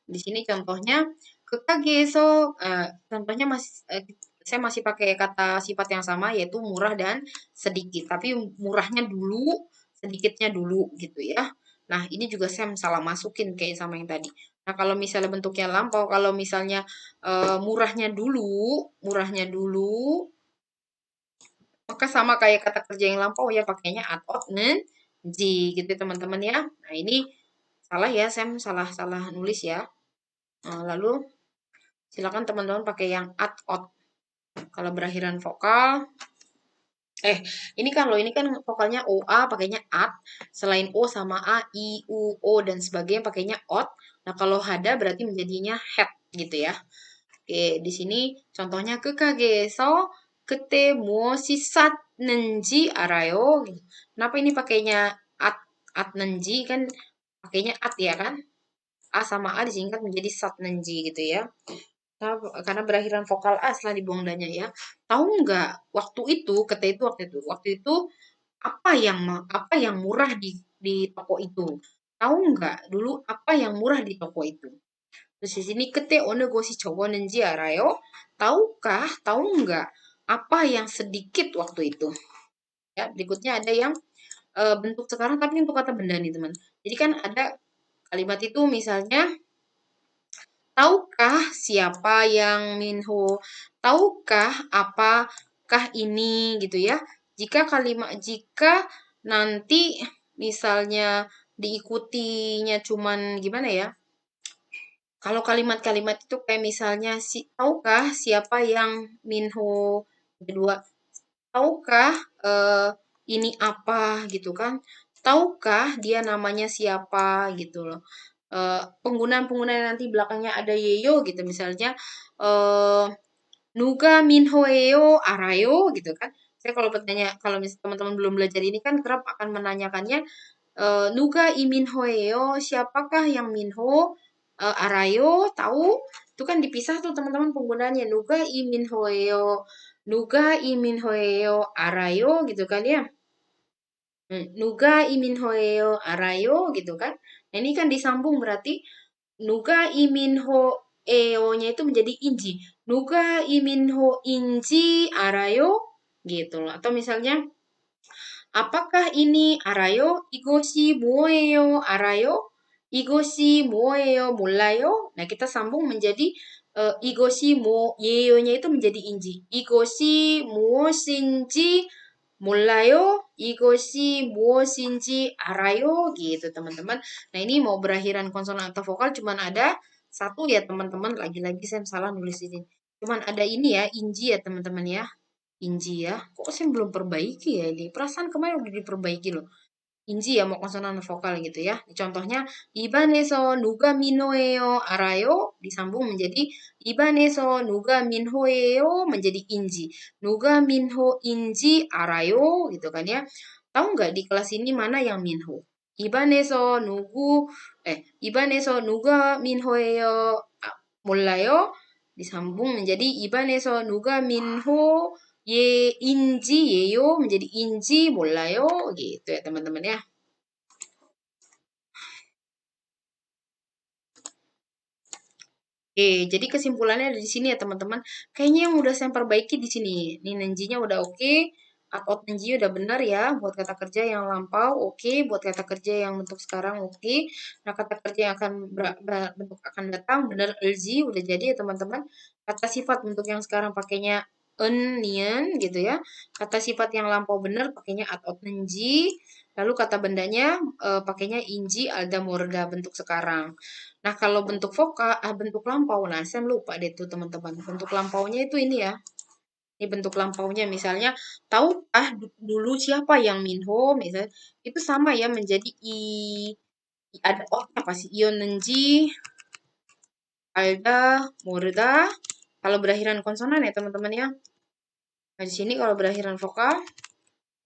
Di sini contohnya kekageso, contohnya saya masih pakai kata sifat yang sama yaitu murah dan sedikit, tapi murahnya dulu, sedikitnya dulu gitu ya. Nah, ini juga saya salah masukin kayak sama yang tadi. Nah, kalau misalnya bentuknya lampau, kalau misalnya murahnya dulu, maka sama kayak kata kerja yang lampau ya pakainya atot ji gitu ya, teman-teman ya. Nah, ini salah ya, saya salah nulis ya. Lalu silakan teman-teman pakai yang at-ot kalau berakhiran vokal. Eh, ini kan vokalnya OA pakainya at, selain O sama A, I, U, O dan sebagainya pakainya ot. Nah, kalau hada berarti menjadinya het gitu ya. Oke, di sini contohnya 그가게에서 그때 무엇이 쌌는지 알아요? Gitu. Kenapa ini pakainya at atnenji kan pakainya at ya kan? A sama A disingkat menjadi satnenji gitu ya. Karena berakhiran vokal A setelah dibuang danya ya. Tahu nggak waktu itu apa yang murah di toko itu? Tahu nggak dulu apa yang murah di toko itu? Terus di sini kete one gosi 저거는지 알아요? Tahu nggak apa yang sedikit waktu itu? Ya, berikutnya ada yang bentuk sekarang tapi untuk kata benda nih teman. Jadi kan ada kalimat itu misalnya tahukah siapa yang Minho? Tahukah apakah ini gitu ya? Jika nanti misalnya diikutinya cuman gimana ya? Kalau kalimat-kalimat itu kayak misalnya tahukah siapa yang Minho kedua? Tahukah ini apa gitu kan? Tahukah dia namanya siapa gitu loh. Penggunaan-penggunaan nanti belakangnya ada yeyo gitu misalnya eh nuga minhoeo arayo gitu kan. Saya kalau misalnya teman-teman belum belajar ini kan kerap akan menanyakannya nuga iminhoeo siapakah yang minho arayo tahu itu kan dipisah tuh teman-teman penggunaannya nuga iminhoeo arayo gitu kan ya. Nuga iminhoeo arayo gitu kan. Nah, ini kan disambung berarti nuga iminhoeo-nya itu menjadi inji. Nuga iminho inji arayo gitu loh. Atau misalnya apakah ini arayo? Igoshi moeo arayo? Igoshi moeo 몰라요? Nah, kita sambung menjadi igoshi mo yeyo-nya itu menjadi inji. Igoshi mu엇인지 몰라요? 이것이 무엇인지 알아요? Gitu, teman-teman. Nah, ini mau berakhiran konsonan atau vokal cuman ada satu ya, teman-teman. Lagi-lagi saya salah nulis ini. Cuman ada ini ya, inji ya, teman-teman ya. Inji ya. Kok saya belum perbaiki ya ini? Perasaan kemarin udah diperbaiki loh. Inji ya mau konsonan vokal gitu ya. Contohnya ibaneso nuga minhoeo arayo disambung menjadi ibaneso nuga minhoeo menjadi inji. Nuga minho inji arayo gitu kan ya. Tahu nggak di kelas ini mana yang minho? Ibaneso ibaneso nuga minhoeo 몰라요? Disambung menjadi ibaneso nuga minho inji yeyo menjadi inji 몰라요 gitu ya teman-teman ya. Oke, jadi kesimpulannya ada di sini ya teman-teman. Kayaknya yang udah saya perbaiki di sini. Nih Nenjinya udah oke. Out Nenji udah benar ya. Buat kata kerja yang lampau oke. Buat kata kerja yang bentuk sekarang oke. Nah kata kerja yang akan bentuk akan datang benar LZ udah jadi ya teman-teman. Kata sifat bentuk yang sekarang pakainya nian gitu ya. Kata sifat yang lampau benar pakainya out Nenji. Lalu kata bendanya pakainya inji alda morda bentuk sekarang. Nah, kalau bentuk lampau, nah saya lupa deh tuh teman-teman. Bentuk lampaunya itu ini ya. Ini bentuk lampaunya misalnya, tahukah dulu siapa yang Minho? Misalnya, itu sama ya menjadi ada apa sih? Ionenji, Alda, Murda. Kalau berakhiran konsonan ya teman-teman ya. Nah, di sini kalau berakhiran vokal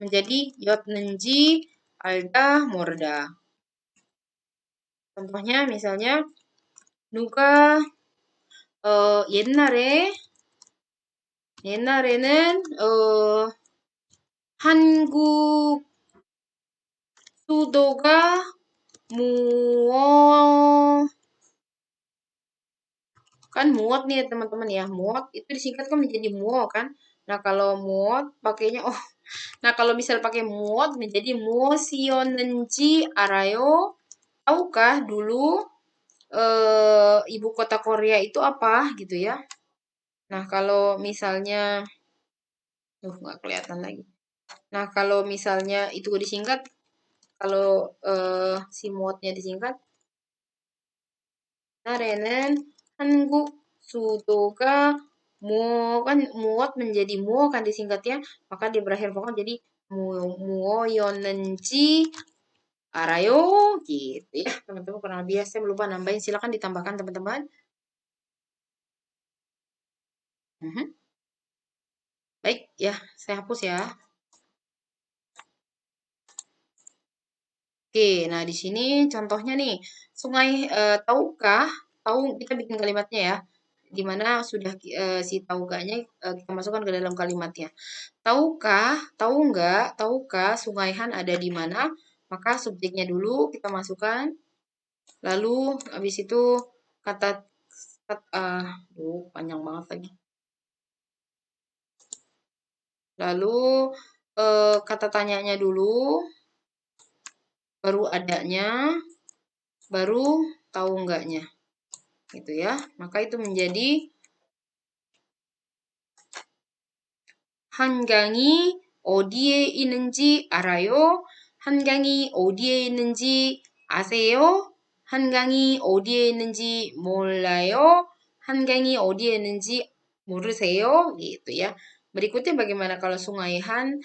menjadi Yotnenji, Alda, Murda. Contohnya misalnya, 누가 옛날에 옛날에는 한국 수도가 무엇 kan muot nih ya teman-teman ya muot itu disingkat kan menjadi muo kan nah kalau muot pakainya nah kalau misal pakai muot menjadi muosionenji arayo tahukah dulu ibu kota Korea itu apa gitu ya nah kalau misalnya nggak kelihatan lagi nah kalau misalnya itu disingkat kalau si muotnya disingkat 나라는 한국 수도가 kan muot menjadi muo kan disingkatnya, maka di berakhir vokal jadi muoyonenji arayo gitu ya teman-teman. Kurang lebih ya, saya lupa nambahin, silakan ditambahkan teman-teman. Baik ya, saya hapus ya. Oke, nah di sini contohnya nih, sungai tahukah, tahu kita bikin kalimatnya ya, dimana sudah si tahukahnya kita masukkan ke dalam kalimatnya. Tahukah Sungai Han ada di mana? Maka subjeknya dulu kita masukkan, lalu habis itu kata, panjang banget lagi. Lalu kata tanyanya dulu, baru adanya, baru tahu enggaknya. Gitu ya. Maka itu menjadi 한강이 어디에 있는지 알아요? 한강이 어디에 있는지 아세요? 한강이 어디에 있는지 몰라요? 한강이 어디에 있는지 moruseyo gitu ya. Berikutnya bagaimana kalau Sungai Han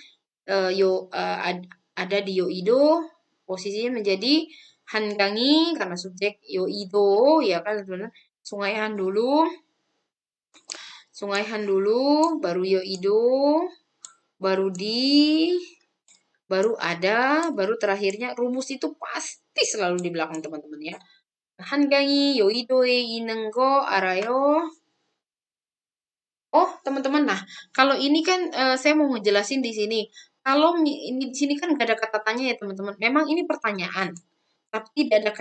ada di Yoido, posisinya menjadi Hangangi karena subjek Yoido ya kan sebenarnya Sungai Han dulu. Sungai Han dulu, baru Yoido, baru baru ada, baru terakhirnya rumus itu pasti selalu di belakang teman-teman ya. 한강이 여의도에 있는 거 알아요? Oh, teman-teman, nah kalau ini kan saya mau ngejelasin di sini. Kalau ini di sini kan nggak ada kata tanya ya teman-teman. Memang ini pertanyaan, tapi tidak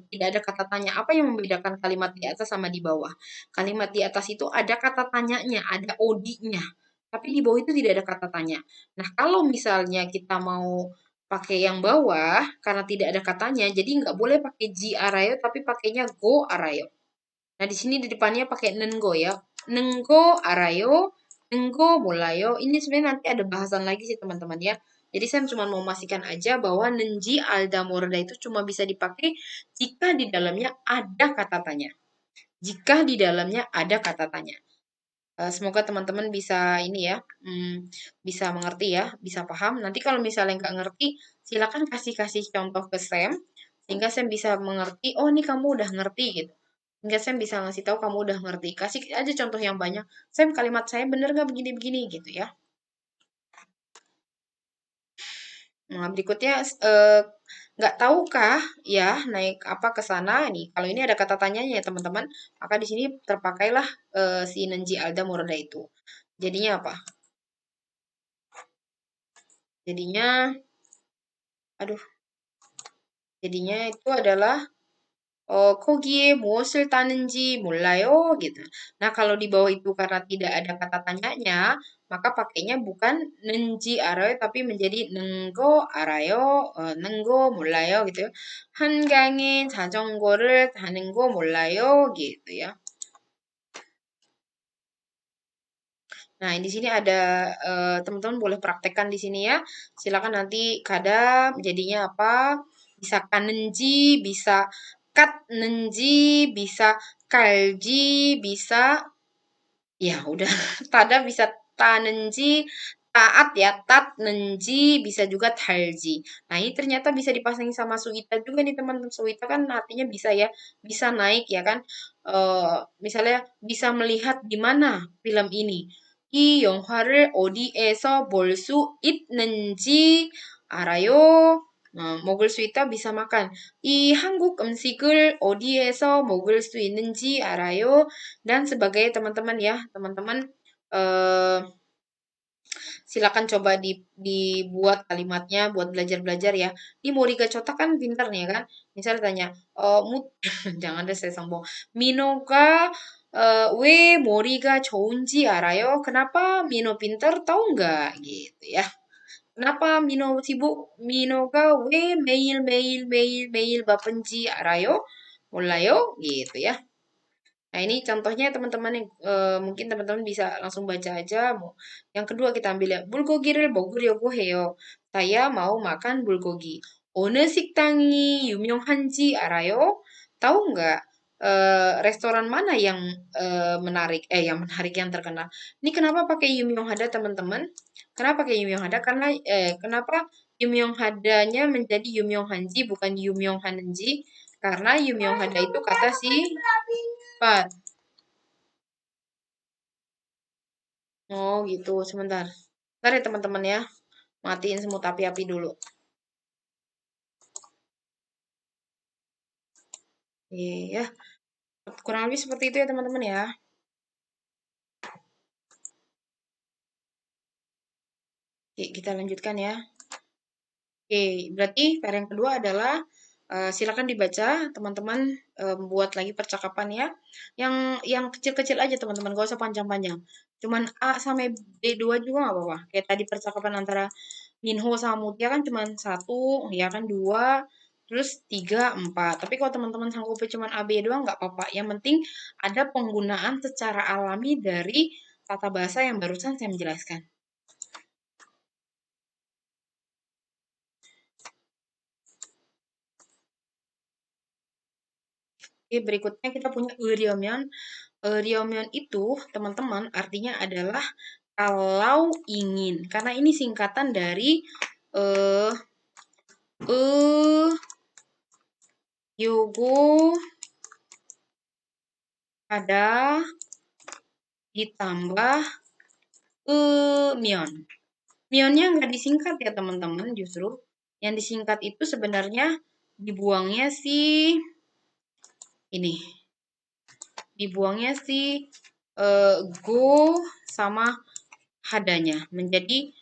ada kata tanya. Apa yang membedakan kalimat di atas sama di bawah? Kalimat di atas itu ada kata tanyanya, ada odinya. Tapi di bawah itu tidak ada kata tanya. Nah, kalau misalnya kita mau pakai yang bawah, karena tidak ada katanya, jadi nggak boleh pakai ji arayo, tapi pakainya go arayo. Nah, di sini di depannya pakai nengo ya. Nengo arayo, nengo mulayo. Ini sebenarnya nanti ada bahasan lagi sih teman-teman ya. Jadi saya cuma mau memastikan aja bahwa nenji alda morda itu cuma bisa dipakai jika di dalamnya ada kata tanya. Jika di dalamnya ada kata tanya. Semoga teman-teman bisa ini ya, bisa mengerti ya, bisa paham. Nanti kalau misalnya nggak ngerti, silakan kasih contoh ke Sam, sehingga Sam bisa mengerti, oh ini kamu udah ngerti gitu. Sehingga Sam bisa ngasih tahu kamu udah ngerti. Kasih aja contoh yang banyak. Sam, kalimat saya bener nggak begini-begini gitu ya. Nah, berikutnya nggak tahukah ya naik apa ke sana nih. Kalau ini ada kata tanyanya ya teman-teman, maka di sini terpakailah si Nenji Alda Murada itu. Jadinya apa? Jadinya, aduh, jadinya itu adalah 거기에 무엇을 따는지 몰라요 gitu. Nah, kalau di bawah itu karena tidak ada kata tanyanya, maka pakainya bukan nen지 알아요 tapi menjadi 능거 알아요, 능거 몰라요 gitu ya. 한강에 자전거를 타는 거 몰라요 gitu ya. Nah, di sini ada teman-teman boleh praktekkan di sini ya. Silakan nanti kadam jadinya apa? Bisa kanenji, bisa katnenji, bisa kalji, bisa ya udah tada bisa tanenji, taat ya, tatnenji, bisa juga talji. Nah, ini ternyata bisa dipasang sama Suwita juga nih teman-teman. Suwita kan artinya bisa ya, bisa naik ya kan. Misalnya bisa melihat di mana film ini. 이 영화를 어디에서 볼 수 있는지 알아요? 먹을 수 있다 bisa makan. 이 한국 음식을 어디에서 먹을 수 있는지 알아요? Dan sebagai teman-teman ya, teman-teman eh, silakan coba dibuat kalimatnya buat belajar-belajar ya. Di Moriga Chota kan pinter nih ya kan. Misalnya tanya, jangan deh saya sombong. Minoga we Moriga 좋은지 알아요? Kenapa Mino pinter? Tahu nggak? Gitu ya. Kenapa Mino sibuk? Minoga we 매일 바쁜지 알아요? 몰라요? Gitu ya. Nah, ini contohnya teman-teman yang mungkin teman-teman bisa langsung baca aja. Yang kedua kita ambil ya. bulgogi를 먹으려고 해요. Saya mau makan bulgogi. 어느 식당이 유명한지 알아요? Tahu nggak restoran mana yang menarik, yang terkenal. Ini kenapa pakai Yum Hada teman-teman? Kenapa pakai Yum Hada? Karena kenapa Yum Hadanya menjadi Yum Hanji bukan Yum Hanji? Karena Yum Hada itu kata si Pat. Oh gitu, sebentar. Bentar ya teman-teman ya. Matiin semut api-api dulu. Iya, kurang lebih seperti itu ya teman-teman ya. Oke, kita lanjutkan ya. Oke, berarti PR yang kedua adalah silakan dibaca teman-teman, buat lagi percakapan ya. Yang kecil-kecil aja teman-teman, gak usah panjang-panjang. Cuman A sampai B2 juga nggak apa-apa. Kayak tadi percakapan antara Minho sama Mutia kan cuman satu, ya kan dua, terus tiga, empat. Tapi kalau teman-teman sanggupnya cuman A, B doang nggak apa-apa. Yang penting ada penggunaan secara alami dari tata bahasa yang barusan saya menjelaskan. Oke, berikutnya kita punya Uryeomyeon. Ryomyeon itu, teman-teman, artinya adalah kalau ingin. Karena ini singkatan dari eh yogo ada ditambah myeon. Myeonnya nggak disingkat ya, teman-teman, justru. Yang disingkat itu sebenarnya dibuangnya sih ini. Dibuangnya sih go sama hadanya menjadi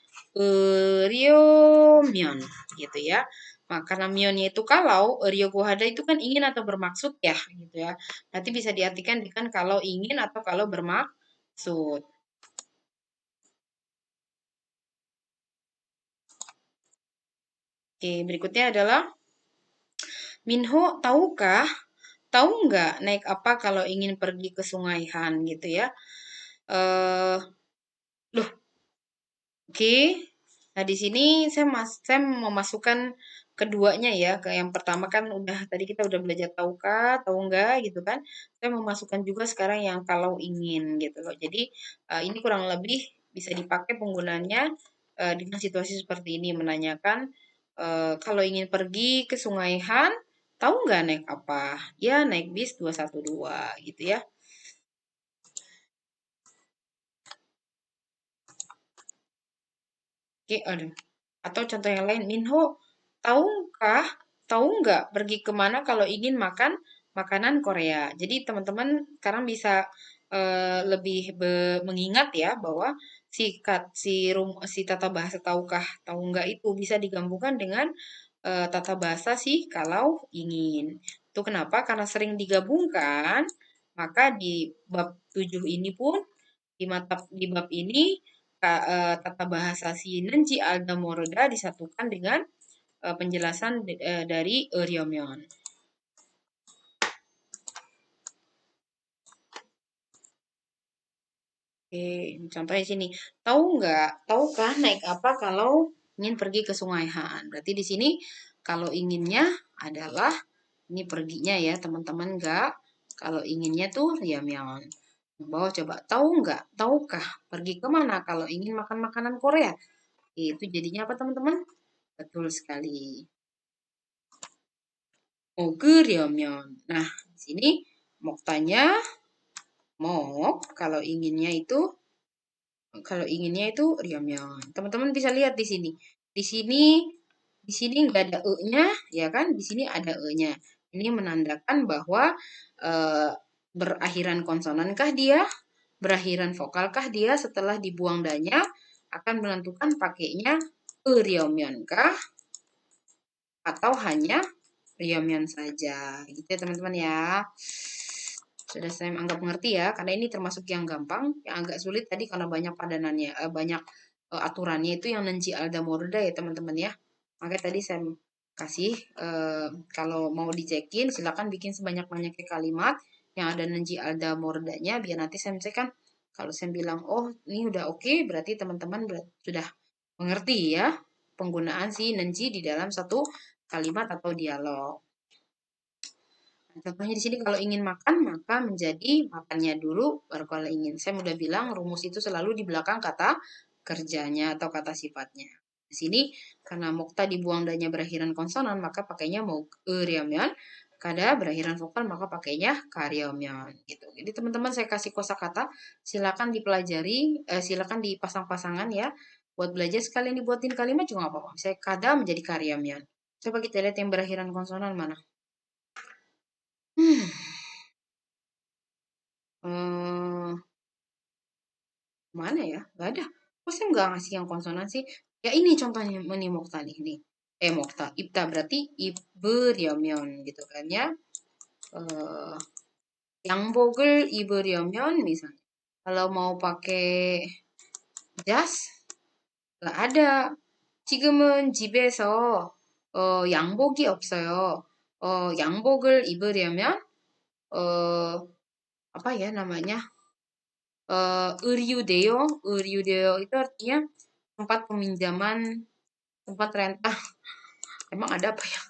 ryomyeon gitu ya. Nah, karena mionnya itu kalau, ryogohada itu kan ingin atau bermaksud ya gitu ya. Nanti bisa diartikan dengan kalau ingin atau kalau bermaksud. Oke, berikutnya adalah Minho, tahukah? Tahu nggak naik apa kalau ingin pergi ke Sungai Han gitu ya? Eh, loh, oke. Nah, di sini saya memasukkan keduanya ya. Ke yang pertama kan udah tadi kita udah belajar tahukah, tahu enggak gitu kan. Saya memasukkan juga sekarang yang kalau ingin gitu loh. Jadi ini kurang lebih bisa dipakai penggunaannya dengan situasi seperti ini menanyakan kalau ingin pergi ke Sungai Han, tahu nggak naik apa? Ya, naik bis 212 gitu ya. Oke, aduh. Atau contoh yang lain, Minho, tahukah, tahu nggak pergi kemana kalau ingin makan makanan Korea? Jadi teman-teman sekarang bisa lebih mengingat ya bahwa si tata bahasa tahukah, tahu nggak itu bisa digabungkan dengan tata bahasa sih kalau ingin. Itu kenapa? Karena sering digabungkan, maka di bab 7 ini pun di bab ini tata bahasa si Nenji Alda Moroda disatukan dengan penjelasan dari Ryomyeon. Oke, contohnya sini. Tahukah naik apa kalau ingin pergi ke Sungai Han? Berarti di sini kalau inginnya adalah ini perginya ya, teman-teman enggak. Kalau inginnya tuh Ryomyeon. Bawah coba, tahukah pergi kemana kalau ingin makan makanan Korea? Itu jadinya apa teman-teman? Betul sekali. Oguryeomyeon. Nah, di sini moktanya mok kalau inginnya itu ryomyeon. Teman-teman bisa lihat di sini. Di sini di sini nggak ada e-nya, ya kan? Di sini ada e-nya. Ini menandakan bahwa eh, berakhiran konsonankah dia, berakhiran vokalkah dia setelah dibuang danya akan menentukan pakainya ryomyeon kah atau hanya ryomyeon saja. Gitu ya teman-teman ya. Sudah saya anggap mengerti ya, karena ini termasuk yang gampang, yang agak sulit tadi karena banyak padanannya, banyak aturannya itu yang Nenci Alda Morda ya teman-teman ya. Makanya tadi saya kasih kalau mau dicekin silakan bikin sebanyak-banyaknya kalimat yang ada Nenci Alda Mordanya biar nanti saya misalkan kalau saya bilang oh ini udah oke, berarti teman-teman sudah mengerti ya penggunaan si Nenci di dalam satu kalimat atau dialog. Contohnya di sini kalau ingin makan, maka menjadi makannya dulu, baru kalau ingin. Saya udah bilang rumus itu selalu di belakang kata kerjanya atau kata sifatnya. Di sini karena mokta dibuang dannya berakhiran konsonan, maka pakainya mau eryamyeon. Kada berakhiran vokal, maka pakainya karyamyeon gitu. Jadi teman-teman saya kasih kosakata, silakan dipelajari, silakan dipasang-pasangan ya. Buat belajar sekalian dibuatin kalimat juga nggak apa-apa. Saya kada menjadi karyamyeon. Coba kita lihat yang berakhiran konsonan mana. Hmm. Eh, mana ya? Gak ada. Kok saya nggak ngasih yang konsonan sih? Ya ini contohnya ini Mokta nih. Nih. Mokta. Ipta berarti ib으려면 gitu kan ya. Eh, 양복을 입으려면 misalnya. Kalau mau pakai jas, nggak ada. 지금은 집에서 양복이 없어요. 양복을 입으려면 apa ya namanya? 의류대요. 의류대요 itu artinya tempat peminjaman, tempat renta. Emang ada apa ya?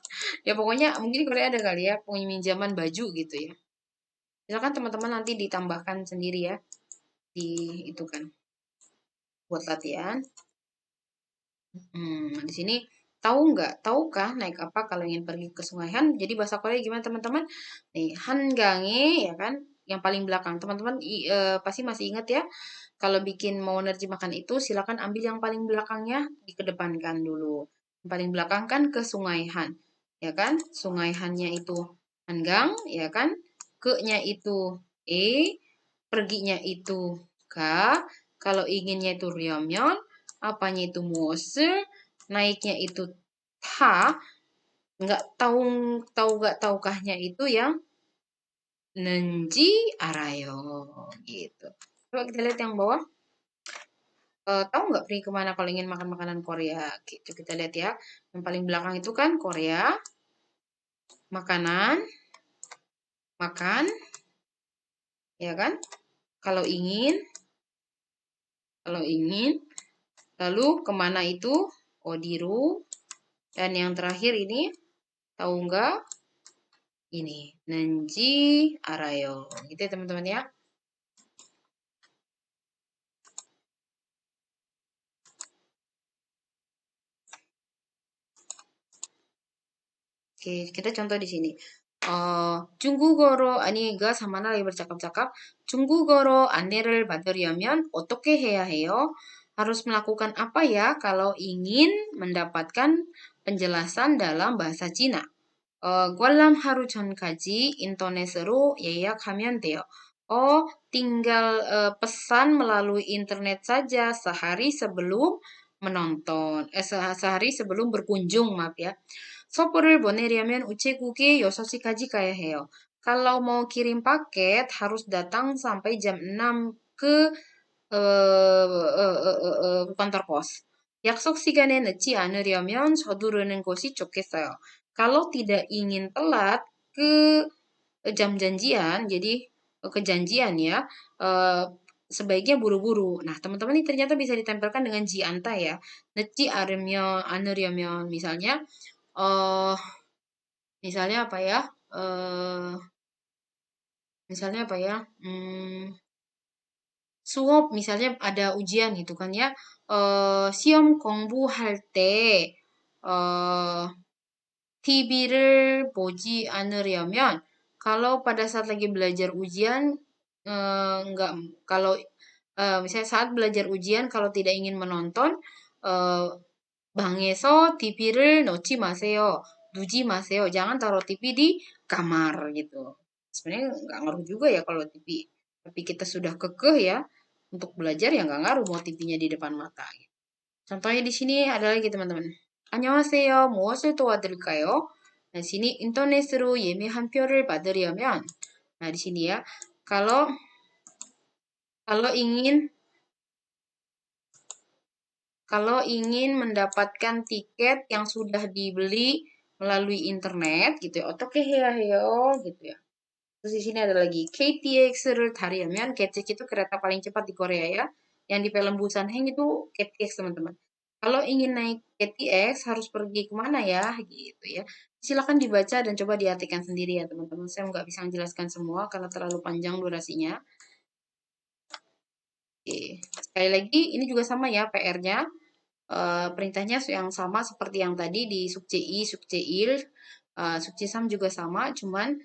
Ya pokoknya mungkin Korea ada kali ya peminjaman baju gitu ya. Silakan teman-teman nanti ditambahkan sendiri ya di itu kan buat latihan. Di sini tahu nggak? Tahukah naik apa kalau ingin pergi ke Sungai Han? Jadi bahasa Korea gimana teman-teman? Nih, Hangange ya kan, yang paling belakang. Teman-teman pasti masih ingat ya. Kalau bikin mau nerjemahkan itu, silakan ambil yang paling belakangnya, dikedepankan dulu. Yang paling belakang kan ke Sungai Han, ya kan? Sungai Han-nya itu Hangang, ya kan? Ke-nya itu E, perginya itu K, kalau inginnya itu Ryomyeon, apanya itu Mose, naiknya itu Ta, nggak tahu tahu nggak tahukahnya itu yang Nenji Arayo gitu. Coba kita lihat yang bawah. Tahu nggak pergi kemana kalau ingin makan makanan Korea? Gitu kita lihat ya. Yang paling belakang itu kan Korea, makanan, makan, ya kan? Kalau ingin, kalau ingin, lalu kemana itu? Odiru. Dan yang terakhir ini, tahu nggak? Ini, Nenji Arayo. Gitu ya teman-teman ya. Oke, kita contoh di sini. 중국어로 아니 가 사마나 lagi bercakap-cakap. 중국어로 안내를 받으려면 어떻게 해야 해요? Harus melakukan apa ya kalau ingin mendapatkan penjelasan dalam bahasa Cina? 관람 하루 전까지 인터넷으로 예약하면 돼요. Tinggal pesan melalui internet saja sehari sebelum menonton. Sehari sebelum berkunjung, maaf ya. 서버를 보내려면 우체국에 6시까지 가야 해요. Kalau mau kirim paket harus datang sampai jam 6 ke kantor pos. 약속 시간에 늦지 않으려면 서두르는 것이 좋겠어요. Kalau tidak ingin telat ke jam janjian, jadi ke janjian ya, sebaiknya buru-buru. Nah, teman-teman ini ternyata bisa ditempelkan dengan jianta ya. 늦지 않으려면 misalnya eh misalnya apa ya? Eh misalnya apa ya? Suop misalnya ada ujian gitu kan ya. 시험 공부할 때 TV를 보지 않으려면 kalau pada saat lagi belajar ujian enggak kalau misalnya saat belajar ujian kalau tidak ingin menonton eh, 방에서 TV를 놓지 마세요. 두지 마세요. Jangan taruh TV di kamar gitu. Sebenarnya nggak ngaruh juga ya kalau TV. Tapi kita sudah kekeh ya untuk belajar ya nggak ngaruh mau TV-nya di depan mata. Gitu. Contohnya di sini ada lagi teman-teman. 안녕하세요. 무엇을 도와드릴까요? Nah, di sini 인터넷으로 예매 한 표를 받으려면 nah di sini ya. Kalau kalau ingin kalau ingin mendapatkan tiket yang sudah dibeli melalui internet gitu ya, 어떻게 해야 해요? gitu ya. Terus di sini ada lagi KTX를 타려면 KTX itu kereta paling cepat di Korea ya. Yang di film Busan Heng itu KTX teman-teman. Kalau ingin naik KTX harus pergi kemana ya gitu ya. Silakan dibaca dan coba diartikan sendiri ya teman-teman. Saya nggak bisa menjelaskan semua karena terlalu panjang durasinya. Oke. Sekali lagi, ini juga sama ya PR-nya. Perintahnya yang sama seperti yang tadi di sub CI, sub CIL, sub CISAM juga sama, cuman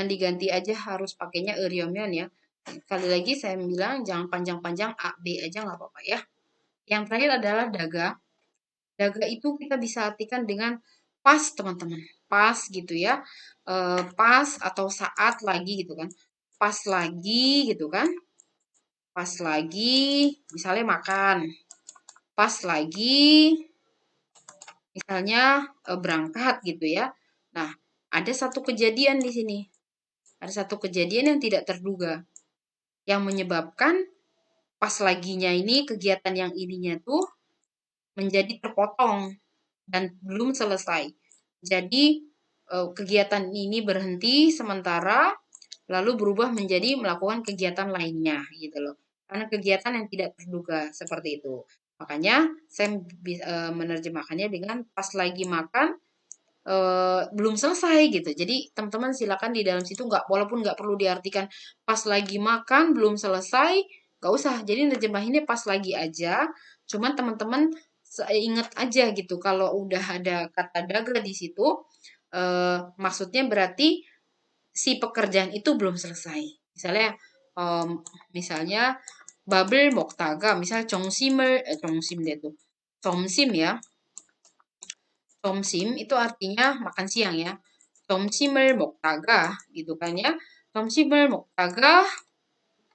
diganti aja harus pakainya Euriomyon ya. Sekali lagi saya bilang jangan panjang-panjang A, B aja nggak apa-apa ya. Yang terakhir adalah daga. Daga itu kita bisa artikan dengan pas teman-teman. Pas gitu ya. Pas atau saat lagi gitu kan. Pas lagi gitu kan. Pas lagi misalnya makan. Pas lagi misalnya berangkat gitu ya. Nah, ada satu kejadian di sini. Ada satu kejadian yang tidak terduga yang menyebabkan pas laginya ini kegiatan yang ininya tuh menjadi terpotong dan belum selesai. Jadi kegiatan ini berhenti sementara lalu berubah menjadi melakukan kegiatan lainnya gitu loh. Karena kegiatan yang tidak terduga seperti itu. Makanya saya menerjemahkannya dengan pas lagi makan belum selesai gitu. Jadi teman-teman silakan di dalam situ nggak walaupun nggak perlu diartikan pas lagi makan belum selesai, nggak usah. Jadi nerjemahinnya pas lagi aja. Cuman teman-teman ingat aja gitu kalau udah ada kata daga di situ, maksudnya berarti si pekerjaan itu belum selesai. Misalnya babel moktaga, misal chongsim deh tuh. Chongsim ya. Chomsim itu artinya makan siang ya. 점심을 먹다가 gitu kan ya. 점심을 먹다가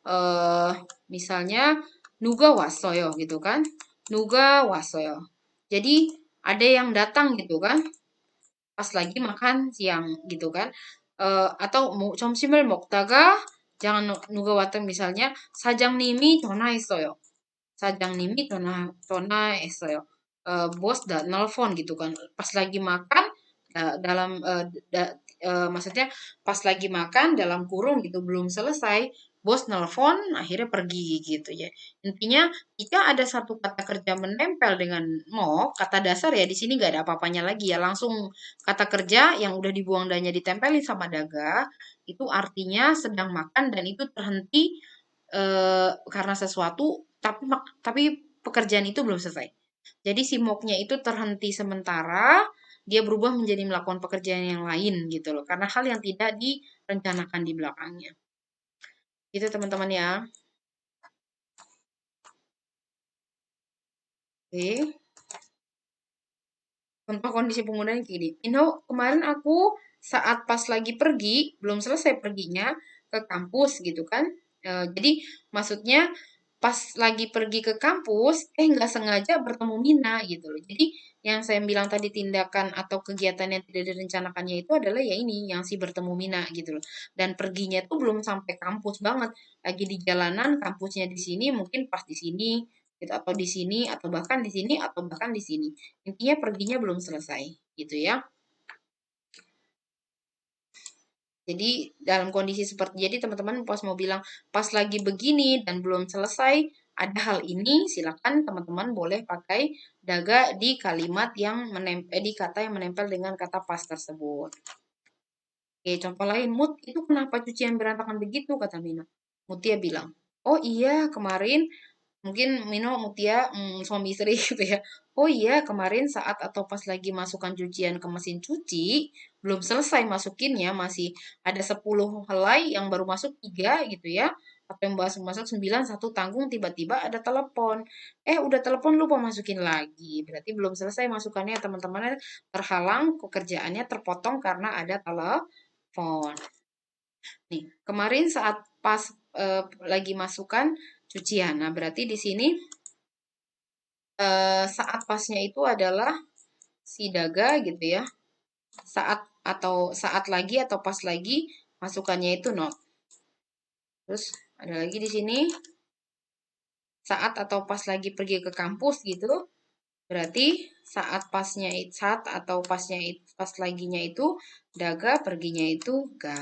eh misalnya 누가 왔어요 gitu kan. 누가 왔어요. Jadi ada yang datang gitu kan. Pas lagi makan siang gitu kan. Atau 점심을 먹다가 jangan 누가 왔다 misalnya 사장님이 전화했어요. 사장님이 전화했어요. Bos nelfon gitu kan. Pas lagi makan dalam maksudnya pas lagi makan dalam kurung gitu belum selesai, bos nelfon akhirnya pergi gitu ya. Intinya jika ada satu kata kerja menempel dengan mo, kata dasar ya di sini nggak ada apa-apanya lagi ya. Langsung kata kerja yang udah dibuang dannya ditempelin sama daga, itu artinya sedang makan dan itu terhenti karena sesuatu tapi pekerjaan itu belum selesai. Jadi si moknya itu terhenti sementara, dia berubah menjadi melakukan pekerjaan yang lain gitu loh. Karena hal yang tidak direncanakan di belakangnya. Itu teman-teman ya. Oke. Contoh kondisi penggunaan kayak gini. Kemarin aku saat pas lagi pergi, belum selesai perginya ke kampus gitu kan. Jadi maksudnya pas lagi pergi ke kampus, nggak sengaja bertemu Mina gitu loh. Jadi yang saya bilang tadi tindakan atau kegiatan yang tidak direncanakannya itu adalah ya ini, yang si bertemu Mina gitu loh. Dan perginya tuh belum sampai kampus banget. Lagi di jalanan, kampusnya di sini, mungkin pas di sini, gitu, atau di sini, atau bahkan di sini, atau bahkan di sini. Intinya perginya belum selesai, gitu ya. Jadi dalam kondisi seperti jadi teman-teman pas mau bilang pas lagi begini dan belum selesai ada hal ini, silakan teman-teman boleh pakai daga di kalimat yang menempel di kata yang menempel dengan kata pas tersebut. Oke, contoh lain, Mut, itu kenapa cucian berantakan begitu? Kata Mino. Mutia bilang, oh iya kemarin mungkin Mino Mutia suami istri gitu ya. Oh iya kemarin saat atau pas lagi masukkan cucian ke mesin cuci belum selesai masukinnya masih ada 10 helai yang baru masuk 3 gitu ya. Atau yang baru masuk 9 satu tanggung tiba-tiba ada telepon. Udah telepon lupa masukin lagi. Berarti belum selesai masukannya teman-teman terhalang pekerjaannya terpotong karena ada telepon. Nih, kemarin saat pas lagi masukkan cucian. Nah, berarti di sini saat pasnya itu adalah si daga gitu ya. Saat atau saat lagi atau pas lagi masukannya itu not. Terus ada lagi di sini saat atau pas lagi pergi ke kampus gitu. Berarti saat atau pas laginya itu daga, perginya itu ga.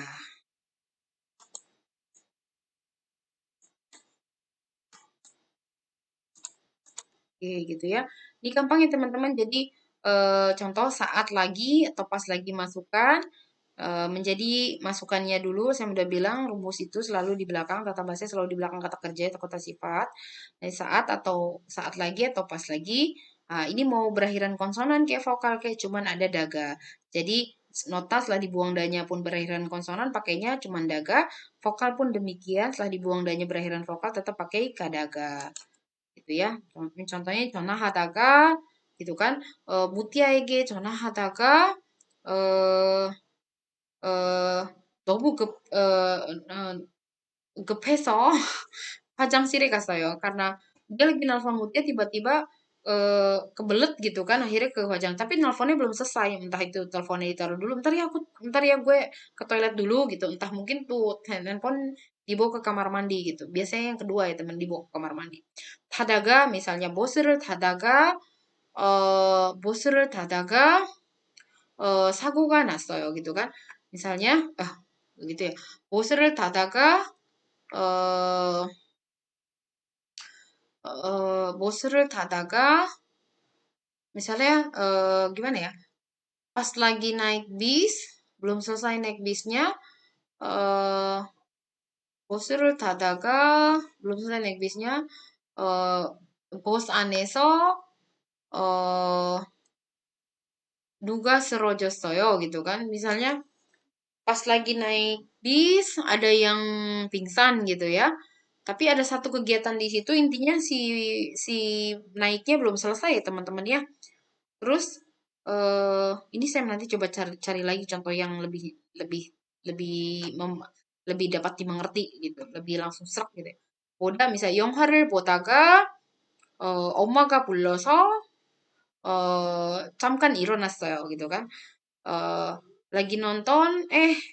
Oke, gitu ya. Ini gampang ya teman-teman. Jadi contoh saat lagi atau pas lagi masukkan, menjadi masukannya dulu, saya udah bilang rumus itu selalu di belakang, tata bahasa selalu di belakang kata kerja atau kata sifat. Dari saat atau saat lagi atau pas lagi. Ini mau berakhiran konsonan kayak vokal kayak cuman ada daga. Jadi nota setelah dibuang danya pun berakhiran konsonan pakainya cuman daga. Vokal pun demikian, setelah dibuang danya berakhiran vokal tetap pakai kadaga. Gitu ya. Contohnya conah hadaga gitu kan. Mutia에게 전화하다가 eh eh 너무 급해서 화장실에 갔어요. Karena dia lagi nelpon Mutia tiba-tiba kebelet gitu kan akhirnya ke Hwajang. Tapi nelponnya belum selesai. Entah itu teleponnya ditaruh dulu. Bentar ya gue ke toilet dulu gitu. Entah mungkin tuh handphone dibawa ke kamar mandi gitu. Biasanya yang kedua ya teman dibawa ke kamar mandi. Tadaga misalnya 보스를 타다가 보스를 타다가 사고가 났어요 gitu kan. Misalnya begitu ya. 보스를 타다가 어, 보스를 타다가 misalnya gimana ya? Pas lagi naik bis, belum selesai naik bisnya, eh 보스를 타다가 belum selesai naik bisnya, eh bos 안에서 누가 쓰러졌어요 gitu kan. Misalnya pas lagi naik bis ada yang pingsan gitu ya. Tapi ada satu kegiatan di situ intinya si naiknya belum selesai ya teman-teman ya. Terus ini saya nanti coba cari lagi contoh yang lebih lebih lebih lebih dapat dimengerti gitu, lebih langsung serak gitu ya. 보다 misalnya 영화를 보다가 엄마가 불러서 잠깐 일어났어요 gitu kan. Lagi nonton,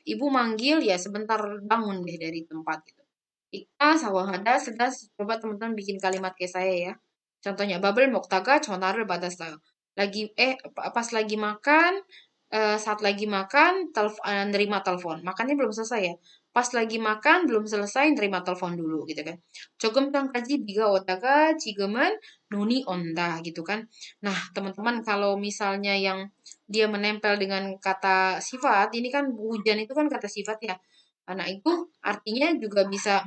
ibu manggil ya sebentar bangun deh dari tempat gitu. Ika sawahada sedas coba teman-teman bikin kalimat kayak saya ya. Contohnya babel moktaga 전화를 받았어요. Lagi pas lagi makan saat lagi makan nerima telepon. Makannya belum selesai ya. Pas lagi makan belum selesai nerima telepon dulu gitu kan. 조금 전까지 비가 오다가 지금은 눈이 온다 gitu kan. Nah, teman-teman kalau misalnya yang dia menempel dengan kata sifat, ini kan hujan itu kan kata sifat ya. Nah, itu artinya juga bisa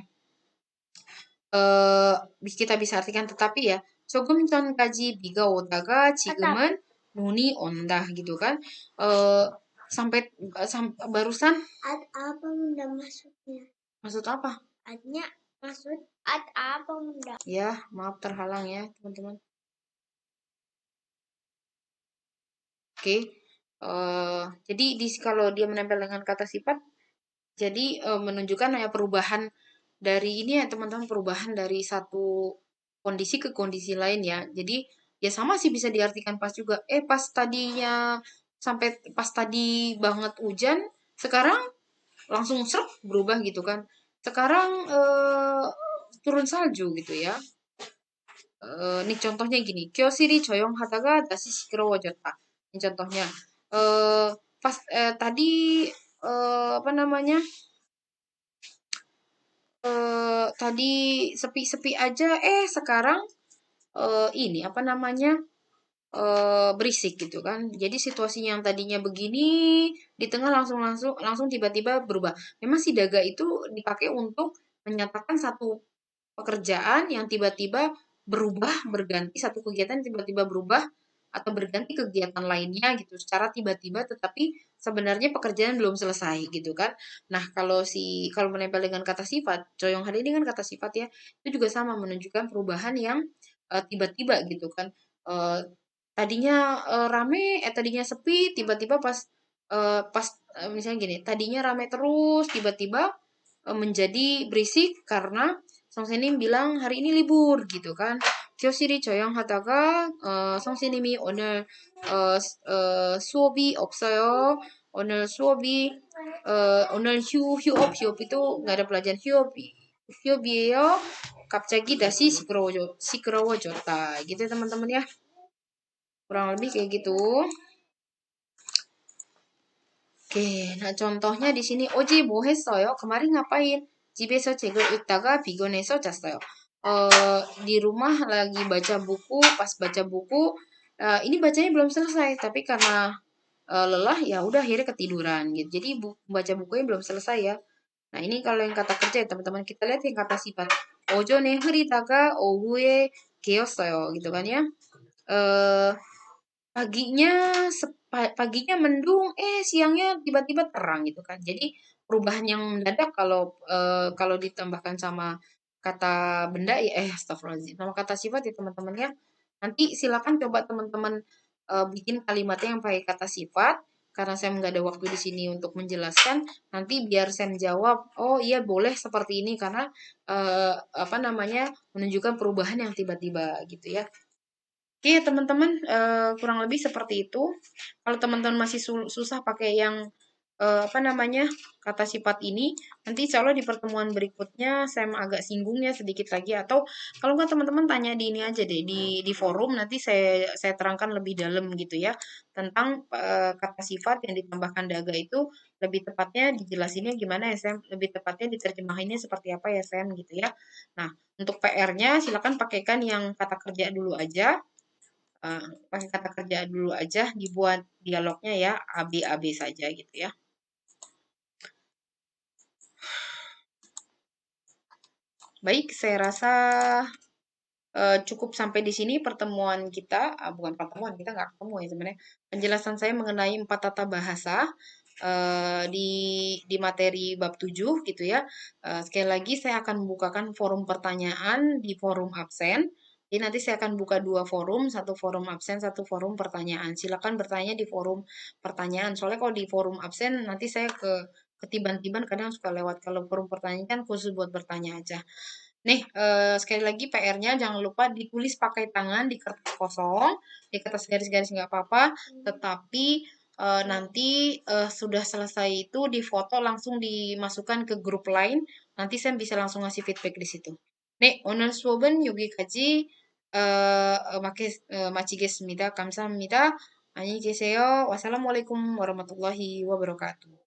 eh kita bisa artikan tetapi ya. 조금 전까지 비가 오다가 지금은 눈이 온다 gitu kan. Eh sampai barusan apa bunda maksudnya? maksud apa? Adnya maksud apa bunda? Ya, maaf terhalang ya, teman-teman. Oke. Jadi kalau dia menempel dengan kata sifat jadi menunjukkan ya perubahan dari ini ya teman-teman perubahan dari satu kondisi ke kondisi lain ya. Jadi ya sama sih bisa diartikan pas juga. Pas tadinya sampai pas tadi banget hujan, sekarang langsung serp berubah gitu kan. Sekarang turun salju gitu ya. Ini contohnya gini. Kyosiri 조용하다가 다시 시끄러워졌다. Ini contohnya. Pas tadi apa namanya? Tadi sepi-sepi aja, sekarang ini apa namanya berisik gitu kan. Jadi situasinya yang tadinya begini di tengah langsung tiba-tiba berubah. Memang si daga itu dipakai untuk menyatakan satu pekerjaan yang tiba-tiba berubah, berganti satu kegiatan tiba-tiba berubah atau berganti kegiatan lainnya gitu secara tiba-tiba tetapi sebenarnya pekerjaan belum selesai gitu kan. Nah, kalau menempel dengan kata sifat, coyong hari ini kan kata sifat ya, itu juga sama menunjukkan perubahan yang tiba-tiba gitu kan. Tadinya rame, tadinya sepi, tiba-tiba pas misalnya gini, tadinya rame terus, tiba-tiba menjadi berisik karena 선생님 bilang hari ini libur gitu kan. 교실이 조용하다가 선생님이 수업이 없어요. 오늘 휴업 itu nggak ada pelajaran 휴업이에요. 갑자기 다시 시끄러워졌다. Gitu ya teman-teman ya. Kurang lebih kayak gitu. Oke, nah contohnya di sini Oji 뭐 했어요? kemarin ngapain? 집에서 책을 읽다가 피곤해서 잤어요. Di rumah lagi baca buku, pas baca buku ini bacanya belum selesai, tapi karena lelah ya udah akhirnya ketiduran gitu. Jadi baca bukunya belum selesai ya. Nah, ini kalau yang kata kerja ya teman-teman, kita lihat yang kata sifat. Ojo ne huritaga ogue keosoyo gitu kan ya. Eh paginya paginya mendung, siangnya tiba-tiba terang gitu kan. Jadi perubahan yang mendadak kalau kalau ditambahkan sama kata benda ya astagfirullahaladzim. Sama kata sifat ya teman-teman ya. Nanti silakan coba teman-teman bikin kalimatnya yang pakai kata sifat. Karena saya nggak ada waktu di sini untuk menjelaskan, nanti biar saya menjawab, oh iya boleh seperti ini karena apa namanya menunjukkan perubahan yang tiba-tiba gitu ya. Oke, teman-teman, kurang lebih seperti itu. Kalau teman-teman masih susah pakai yang apa namanya kata sifat ini, nanti insya Allah di pertemuan berikutnya saya agak singgung ya sedikit lagi. Atau kalau nggak teman-teman tanya di ini aja deh di forum, nanti saya terangkan lebih dalam gitu ya tentang kata sifat yang ditambahkan daga itu lebih tepatnya dijelasinnya gimana ya Sam, lebih tepatnya diterjemahinnya seperti apa ya Sam gitu ya. Nah, untuk PR-nya silakan pakaikan yang kata kerja dulu aja. Pakai kata kerja dulu aja, dibuat dialognya ya AB saja gitu ya. Baik, saya rasa cukup sampai di sini pertemuan kita, bukan pertemuan, kita nggak ketemu ya sebenarnya. Penjelasan saya mengenai 4 tata bahasa di materi bab 7 gitu ya. Sekali lagi saya akan membukakan forum pertanyaan di forum absen. Jadi nanti saya akan buka 2 forum, satu forum absen, satu forum pertanyaan. Silakan bertanya di forum pertanyaan. Soalnya kalau di forum absen nanti saya ketiban-tiban kadang suka lewat. Kalau forum pertanyaan kan khusus buat bertanya aja. Nih, sekali lagi PR-nya jangan lupa ditulis pakai tangan di kertas kosong, di kertas garis-garis nggak apa-apa, tetapi nanti sudah selesai itu difoto langsung dimasukkan ke grup lain, nanti saya bisa langsung ngasih feedback di situ. Nih, 오늘 수업은 여기까지 마치겠습니다. 감사합니다. 안녕히 계세요. wassalamualaikum warahmatullahi wabarakatuh.